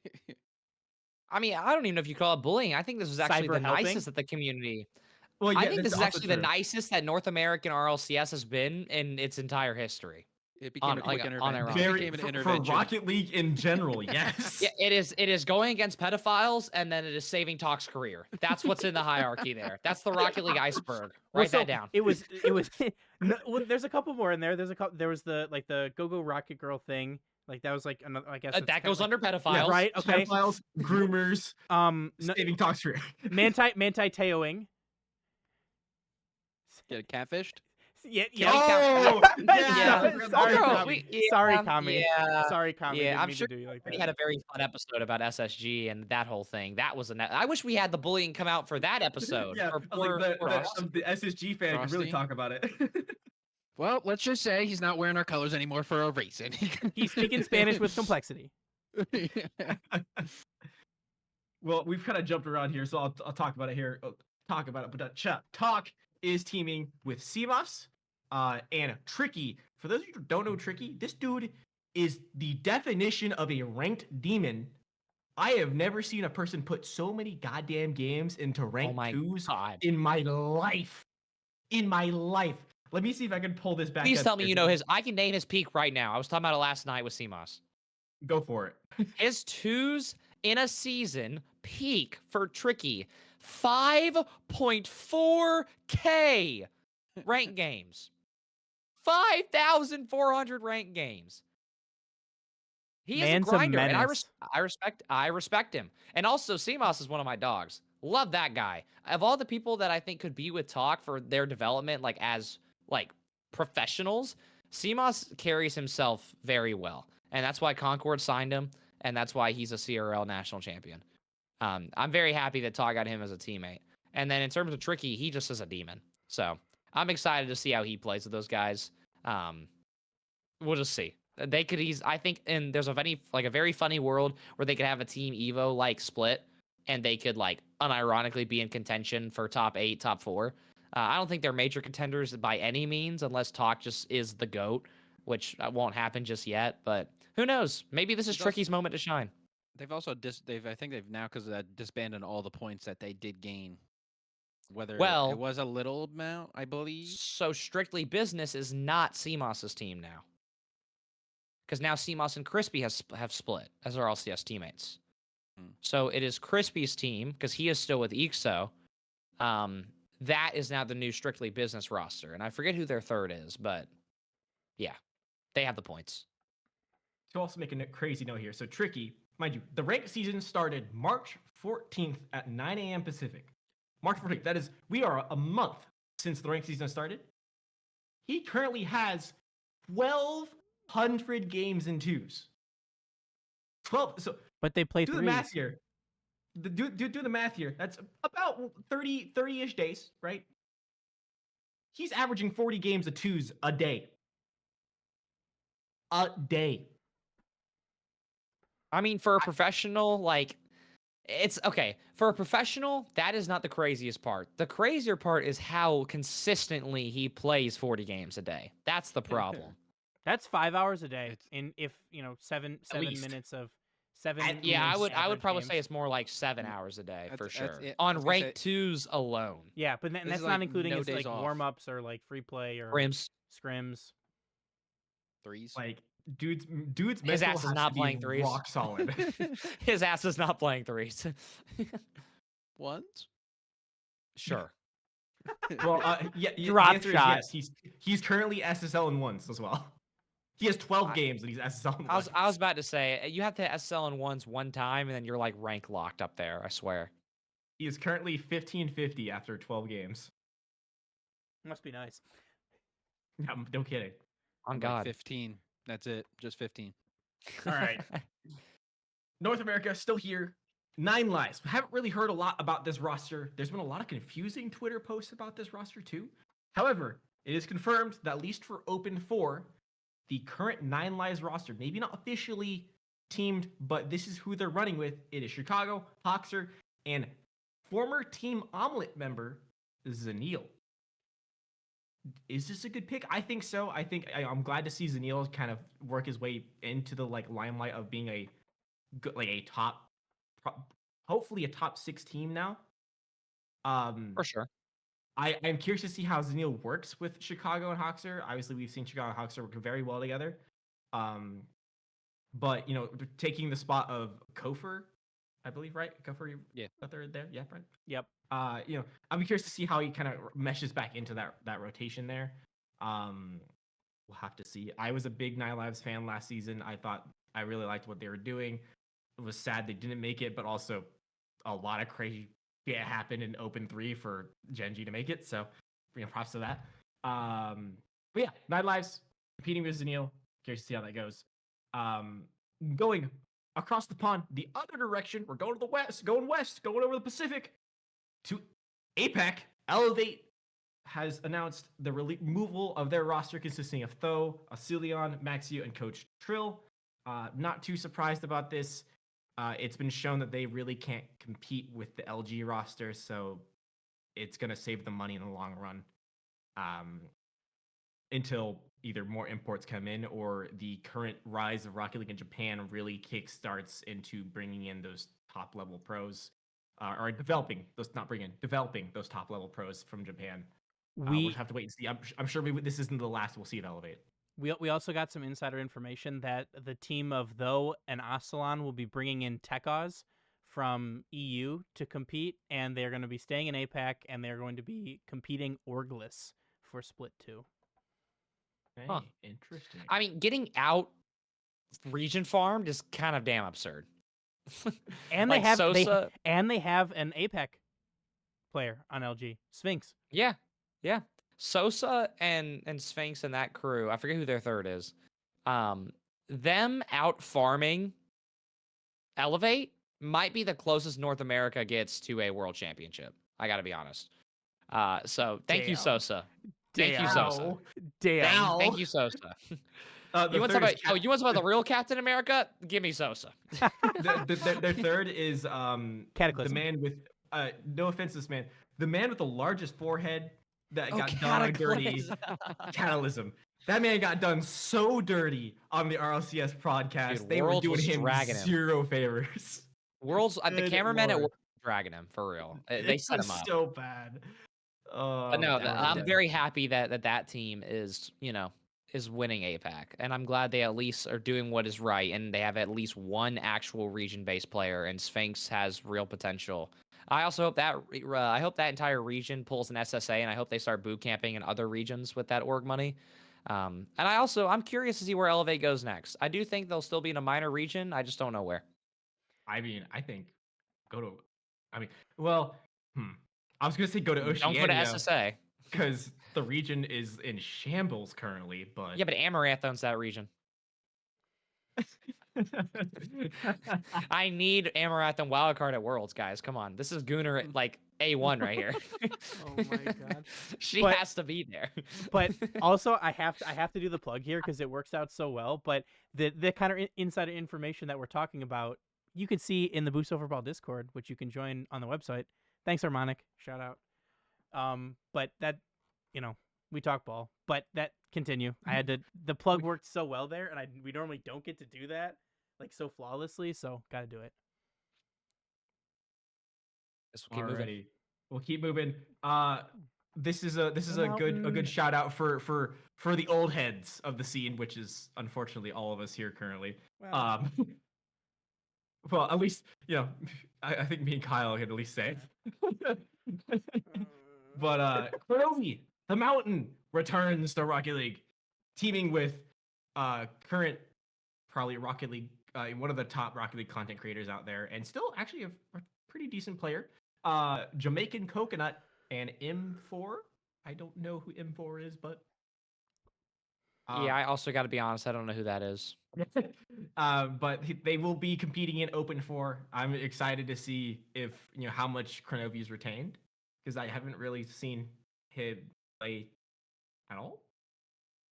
I mean, I don't even know if you call it bullying. I think this was actually Cyber the helping? nicest that the community. Well, I yeah, think that's this is also actually the true. nicest that North American RLCS has been in its entire history. It became a quick intervention. unironically. Very Became an for intervention. Rocket League in general, yes. Yeah, it is. It is going against pedophiles, and then it is saving Talk's career. That's what's in the hierarchy there. That's the Rocket League iceberg. Well, Write so that down. It was. No, well, there's a couple more in there. There's a couple. There was the Go Go Rocket Girl thing. Like that was like another. I guess it's That kinda goes like, under pedophiles. right. Okay. Pedophiles, groomers, No, saving Talk's career. Manti Teoing. Get catfished. Yeah. Oh, yeah. Sorry, bro, Kami. Sorry, Kami. Yeah. Sorry, Kami. Yeah, Didn't I'm mean sure to do you like we that. had a very fun episode about SSG and that whole thing. That was I wish we had the bullying come out for that episode. Yeah, For I was like, poor us. the SSG fan could really Frosty? talk about it. Well, let's just say he's not wearing our colors anymore for a reason. He's speaking Spanish with complexity. Well, we've kind of jumped around here, so I'll talk about it here. Talk about it, but Talk is teaming with CMOS and Tricky. For those of you who don't know Tricky, this dude is the definition of a ranked demon. I have never seen a person put so many goddamn games into ranked my twos God. in my life. In my life. Let me see if I can pull this back. Please up tell me here. you know his. I can name his peak right now. I was talking about it last night with CMOS. Go for it. His twos in a season peak for Tricky 5.4K rank games. 5,400 rank games. He Man's is a a grinder, and menace. I respect him. And also, CMOS is one of my dogs. Love that guy. Of all the people that I think could be with Talk for their development, like as like professionals, CMOS carries himself very well, and that's why Concord signed him, and that's why he's a CRL national champion. I'm very happy that Talk got him as a teammate. And then in terms of Tricky, he just is a demon. So I'm excited to see how he plays with those guys. We'll just see. They could I think, and there's a very funny world where they could have a team Evo like split, and they could like unironically be in contention for top 8, top 4. I don't think they're major contenders by any means, unless Talk just is the GOAT, which won't happen just yet. But who knows? Maybe this is Tricky's moment to shine. They've also I think they've now because disbanded all the points that they did gain. Whether Well, it was a little amount, I believe. So Strictly Business is not CMOS's team now, because now CMOS and Crispy have split as our LCS teammates. So it is Crispy's team because he is still with EXO. That is now the new Strictly Business roster, and I forget who their third is, but yeah, they have the points. To also make a crazy note here, so Tricky, mind you, the ranked season started March 14th at 9 a.m. Pacific. March 14th, that is, we are a month since the ranked season started. He currently has 1,200 games in twos. 12, so But they play do threes. the math here. do the math here. That's about 30-ish days, right? He's averaging 40 games of twos a day. A day. I mean, for a professional, like, it's okay. For a professional, that is not the craziest part. The crazier part is how consistently he plays 40 games a day. That's the problem. That's 5 hours a day. It's- In if seven least. minutes of seven. At Yeah, I innings would average probably say games. it's more like 7 Mm, hours a day for that's sure. it. I On was gonna say- ranked twos alone. Yeah, but This that's is, not like, including no his days like off. warm ups or like free play or Rims. scrims. threes. Like dude's His mental ass is has not to be playing threes. rock solid. His ass is not playing threes. Once. Sure. Well, yeah, the Drop answer shot. is yes. He's currently SSL in ones as well. He has 12 I- games and he's SSL in I ones. was about to say you have to SL in ones one time and then you're like rank locked up there. I swear. He is currently 1550 after 12 games. Must be nice. No kidding. On I'm like God. 15. That's it. Just 15. All right. North America still here. 9 lives. Haven't really heard a lot about this roster. There's been a lot of confusing Twitter posts about this roster too. However, it is confirmed that at least for Open 4, the current 9 lives roster, maybe not officially teamed, but this is who they're running with. It is Chicago, Hoxer, and former Team Omelet member Zanil. Is this a good pick? I think so. I'm glad to see Zanil kind of work his way into the like limelight of being a good, like a top, hopefully a top 6 team now. For sure. I'm curious to see how Zanil works with Chicago and Hoxer. Obviously, we've seen Chicago and Hoxer work very well together. But taking the spot of Kofor, I believe, right? Kofor, Yeah. the third there, yeah, right. Yep. I'm curious to see how he kind of meshes back into that rotation there. We'll have to see. I was a big Nine Lives fan last season. I really liked what they were doing. It was sad they didn't make it, but also a lot of crazy shit happened in Open 3 for Genji to make it. So, props to that. But yeah, Nine Lives competing with Zanil. Curious to see how that goes. Going across the pond, the other direction. We're going to the west, going over the Pacific to APAC. Elevate has announced the removal of their roster consisting of Tho, Asilion, Maxio, and Coach Trill. Not too surprised about this. It's been shown that they really can't compete with the LG roster, so it's going to save them money in the long run until either more imports come in or the current rise of Rocket League in Japan really kickstarts into bringing in those top-level pros, or developing those top-level pros from Japan. We'll have to wait and see. I'm sure this isn't the last we'll see of Elevate. We also got some insider information that the team of Tho and Astalon will be bringing in Tekaz from EU to compete, and they're going to be staying in APAC, and they're going to be competing orgless for Split 2. Hey, Huh. Interesting. I mean, getting out region farmed is kind of damn absurd. And Like they have Sosa. they have an APAC player on LG, Sphinx. Yeah. Sosa and Sphinx and that crew, I forget who their third is. Them out farming Elevate might be the closest North America gets to a world championship. I gotta be honest. So thank you, Damn. Sosa. Thank you, Sosa. Damn. Thank you, Sosa. The You want third is somebody? You want somebody the real Captain America? Give me Sosa. their third is the Cataclysm. man with no offense to this man, the man with the largest forehead that Oh, got done dirty. Cataclysm. Catalysm. That man got done so dirty on the RLCS podcast. Dude, they were Worlds doing was him dragging him. zero favors. Worlds, the Good cameramen at lord. Worlds were dragging him for real. They It set was him up. so bad. But no, that was I'm bad. very happy that team is winning APAC, and I'm glad they at least are doing what is right, and they have at least one actual region-based player, and Sphinx has real potential. I also hope that entire region pulls an SSA, and I hope they start boot camping in other regions with that org money. And I'm curious to see where Elevate goes next. I do think they'll still be in a minor region. I just don't know where. I mean, I think I was gonna say go to Don't go to Oceania SSA. because the region is in shambles currently, but Yeah, but Amaranth owns that region. I need Amaranth and Wildcard at Worlds, guys. Come on. This is Gunnar at like A1 right here. Oh my God. She But- has to be there. But also, I have to do the plug here because it works out so well. But the kind of insider information that we're talking about, you can see in the Boost Overball Discord, which you can join on the website. Thanks, Harmonic. Shout out. But that, we talk ball. But that continue. I had to. The plug worked so well there, and we normally don't get to do that like so flawlessly. So got to do it. Let's keep moving. Alrighty. We'll keep moving. This is a The good mountain. shout out for the old heads of the scene, which is unfortunately all of us here currently. Well, Well, at least I think me and Kyle can at least say. But Kuromi, the Mountain, returns to Rocket League, teaming with current probably Rocket League one of the top Rocket League content creators out there, and still actually a pretty decent player. Jamaican Coconut and M4. I don't know who M4 is, but Yeah, I also got to be honest. I don't know who that is. but they will be competing in Open 4. I'm excited to see if how much Kronovi is retained, because I haven't really seen him play at all.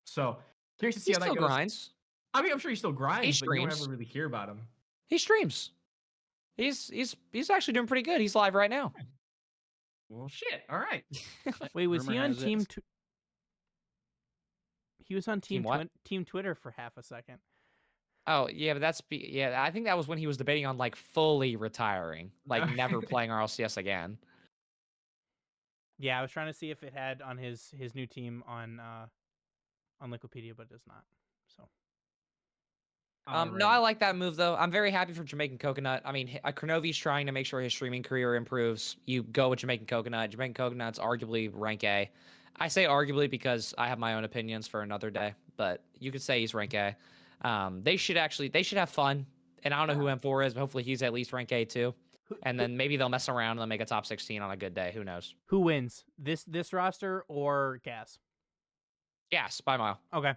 So curious to see He how still that goes. grinds. I mean, I'm sure he still grinds, but you don't streams. ever really hear about him. He streams. He's actually doing pretty good. He's live right now. Well, shit. All right. wait, was he Rumor on has it- Team? He was on Team Team what? Team Twitter for half a second. Oh yeah, but yeah. I think that was when he was debating on like fully retiring, like never playing RLCS again. Yeah, I was trying to see if it had on his new team on Liquipedia, but it does not. So No, I like that move though. I'm very happy for Jamaican Coconut. I mean, Kronovi's trying to make sure his streaming career improves. You go with Jamaican Coconut. Jamaican Coconut's arguably rank A. I say arguably because I have my own opinions for another day, but you could say he's rank A. They should have fun. And I don't know who M4 is, but hopefully he's at least rank A too. And then maybe they'll mess around and they'll make a top 16 on a good day. Who knows? who wins this roster or Gas? Yes, by mile. Okay,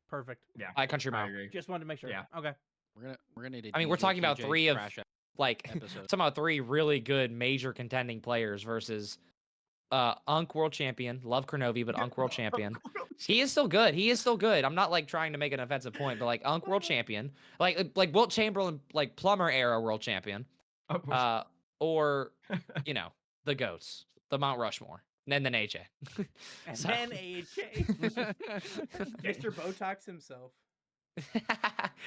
perfect. Yeah. By country I mile. agree. Just wanted to make sure. Yeah. Okay. We're gonna need a I mean, we're talking about DJTJ three of crash like episode. talking about three really good major contending players versus Unk World Champion. Love Kronovi, but Unk World Champion. He is still good. He is still good. I'm not like trying to make an offensive point, but like Unk World Champion, like Wilt Chamberlain, like Plumber era World Champion, or the goats, the Mount Rushmore, and then AJ. And So- then AJ, Mr. Botox himself.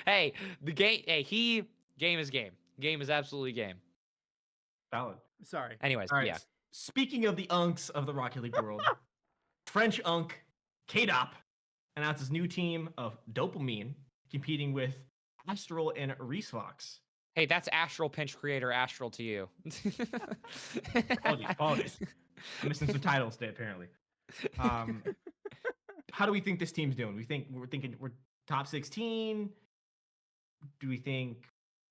Hey, the game. Hey, game is game. Game is absolutely game. Valid. Sorry. Anyways, All right. yeah. Speaking of the unks of the Rocket League world, French unk KDOP announced his new team of Dopamine, competing with Astral and Reese Fox. Hey, that's Astral Pinch Creator Astral to you. Apologies. I'm missing some titles today, apparently. How do we think this team's doing? We're thinking we're top 16. Do we think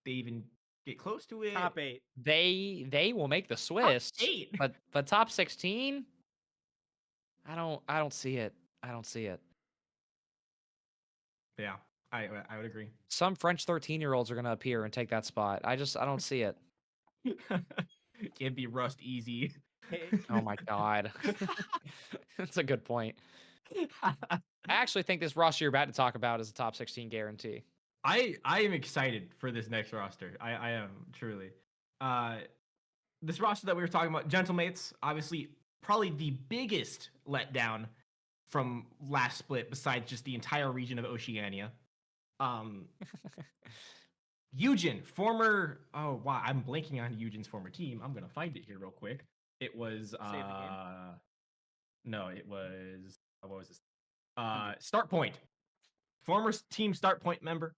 they even get close to it? Top 8. They will make the Swiss, Top 8. but top 16. I don't see it. I don't see it. Yeah, I would agree. Some French 13-year-olds are gonna appear and take that spot. I don't see it. Can't be Rust easy. Hey, Oh my god. That's a good point. I actually think this roster you're about to talk about is a top 16 guarantee. I am excited for this next roster. I am truly. This roster that we were talking about, Gentlemates, obviously probably the biggest letdown from last split, besides just the entire region of Oceania. Eugen, former. Oh wow, I'm blanking on Eugen's former team. I'm gonna find it here real quick. It was. Save the game. No, it was. What was this? Start Point. Former team Start Point member.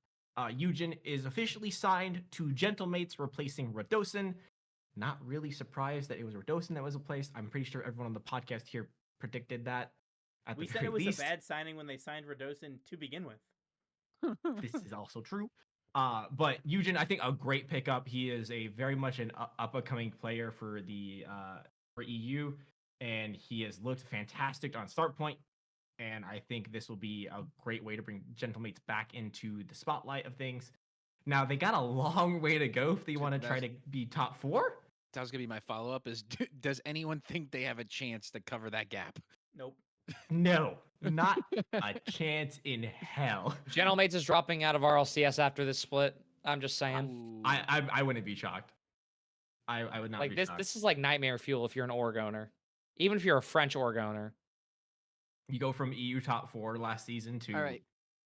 Eugen is officially signed to Gentlemates, replacing Radosin. Not really surprised that it was Radosin that was replaced. I'm pretty sure everyone on the podcast here predicted that. At we the said very it was least. a bad signing when they signed Radosin to begin with. This is also true. But Eugen, I think a great pickup. He is a very much an up and coming player for the for EU, and he has looked fantastic on Start Point. and I think this will be a great way to bring Gentlemates back into the spotlight of things. Now they got a long way to go if they want to try to be top 4. That was gonna be my follow up. Is does anyone think they have a chance to cover that gap? Nope. No, not a chance in hell. Gentlemates is dropping out of RLCS after this split. I'm just saying. Ooh. I wouldn't be shocked. I would not Like be this, shocked. this is like nightmare fuel if you're an org owner. Even if you're a French org owner. You go from EU top 4 last season to All right.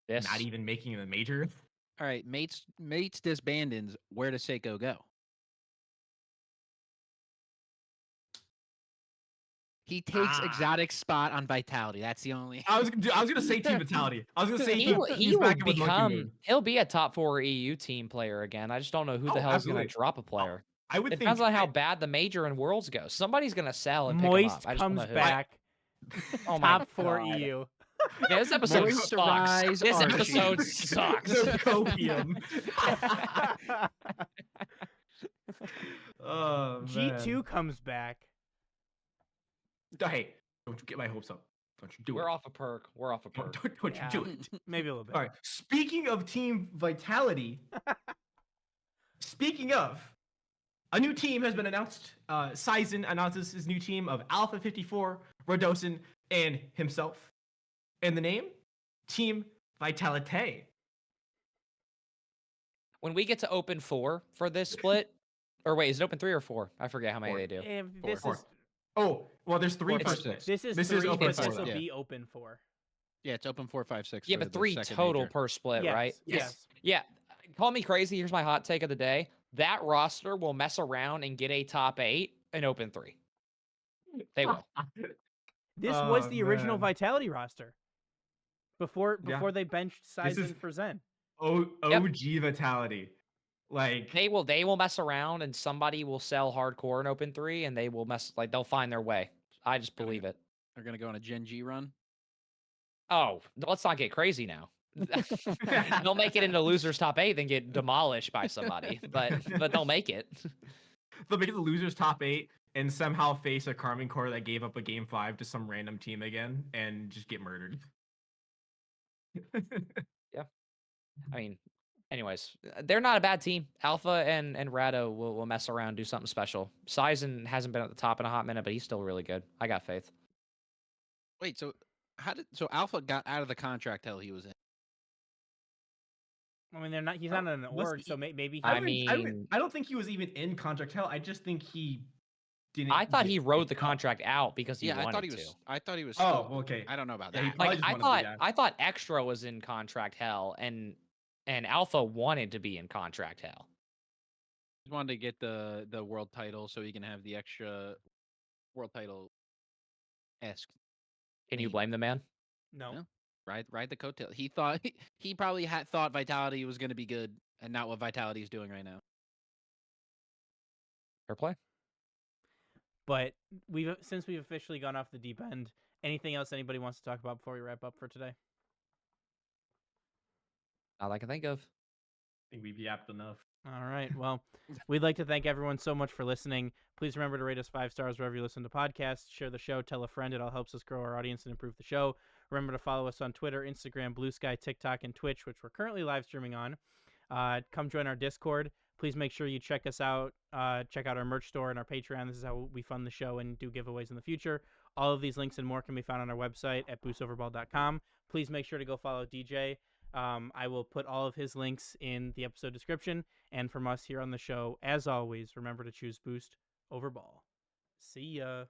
This. not even making the major. All right, mates disbandings. Where does Seiko go? He takes Exotic's spot on Vitality. That's the only. I was gonna say Team Vitality. I was gonna say He he's will back in with Monkey become. Moon. He'll be a top 4 EU team player again. I just don't know who the Oh, hell is going absolutely. to drop a player. I would It think depends on how bad the major and worlds go. Somebody's going to sell and pick him Moist up. I just don't comes know who. back. Oh my Top 4 God. EU. Yeah, this episode Moist sucks. Rise This Archie. episode sucks. The copium. Oh man. G2 comes back. Hey, don't you get my hopes up. Don't you do We're it. off a perk. We're off a perk. Don't Yeah. you do it. Maybe a little bit. All right. Speaking of Team Vitality, speaking of, a new team has been announced. Sizen announces his new team of Alpha 54, Rodosin, and himself. And the name? Team Vitalite. When we get to open 4 for this split, or wait, is it open 3 or 4? I forget how many 4. they do. If this Four. is Oh, well, there's 3 4, per 5, split. 6. this is This 3, is open but for this four, will yeah. be open for. Yeah, it's open 4, 5, 6. Yeah, for but the 3 second total major. per split, Yes. right? Yes. Yeah. Call me crazy. Here's my hot take of the day. That roster will mess around and get a top 8 and open 3. They will. This was Oh, the original man. Vitality roster. Before Yeah. they benched This is- Sizen for Zen. OG Vitality. Like, They will mess around and somebody will sell hardcore and open 3 and they will they'll find their way. I just believe it. They're gonna go on a Gen G run. Oh, let's not get crazy now. They'll make it into losers top 8 then get demolished by somebody. But they'll make it. they'll make it the losers top 8 and somehow face a Carmine Core that gave up a game 5 to some random team again and just get murdered. I mean, anyways, they're not a bad team. Alpha and Rado will mess around, do something special. Sizen hasn't been at the top in a hot minute, but he's still really good. I got faith. Wait, so Alpha got out of the contract hell he was in? I mean, they're not. He's not in an Was org, he- so maybe. I I don't think he was even in contract hell. I just think he didn't. I thought get he rode the picked up. contract out because he Yeah, wanted I thought he to. was. I thought he was. Oh, Still, okay. I don't know about Yeah, he that. probably Like just I wanted thought, to be out. I thought Extra was in contract hell, and Alpha wanted to be in contract hell. He wanted to get the world title so he can have the extra world title. Esque Can you Me. blame the man? No. No. Ride the coattail. He thought he probably thought Vitality was going to be good, and not what Vitality is doing right now. Fair play. But since we've officially gone off the deep end, anything else anybody wants to talk about before we wrap up for today? All I can think of. I think we've yapped enough. All right. Well, we'd like to thank everyone so much for listening. Please remember to rate us 5 stars wherever you listen to podcasts. Share the show. Tell a friend. It all helps us grow our audience and improve the show. Remember to follow us on Twitter, Instagram, Blue Sky, TikTok, and Twitch, which we're currently live streaming on. Come join our Discord. Please make sure you check us out. Check out our merch store and our Patreon. This is how we fund the show and do giveaways in the future. All of these links and more can be found on our website at boostoverball.com. Please make sure to go follow DJ. I will put all of his links in the episode description. And from us here on the show, as always, remember to choose Boost over Ball. See ya.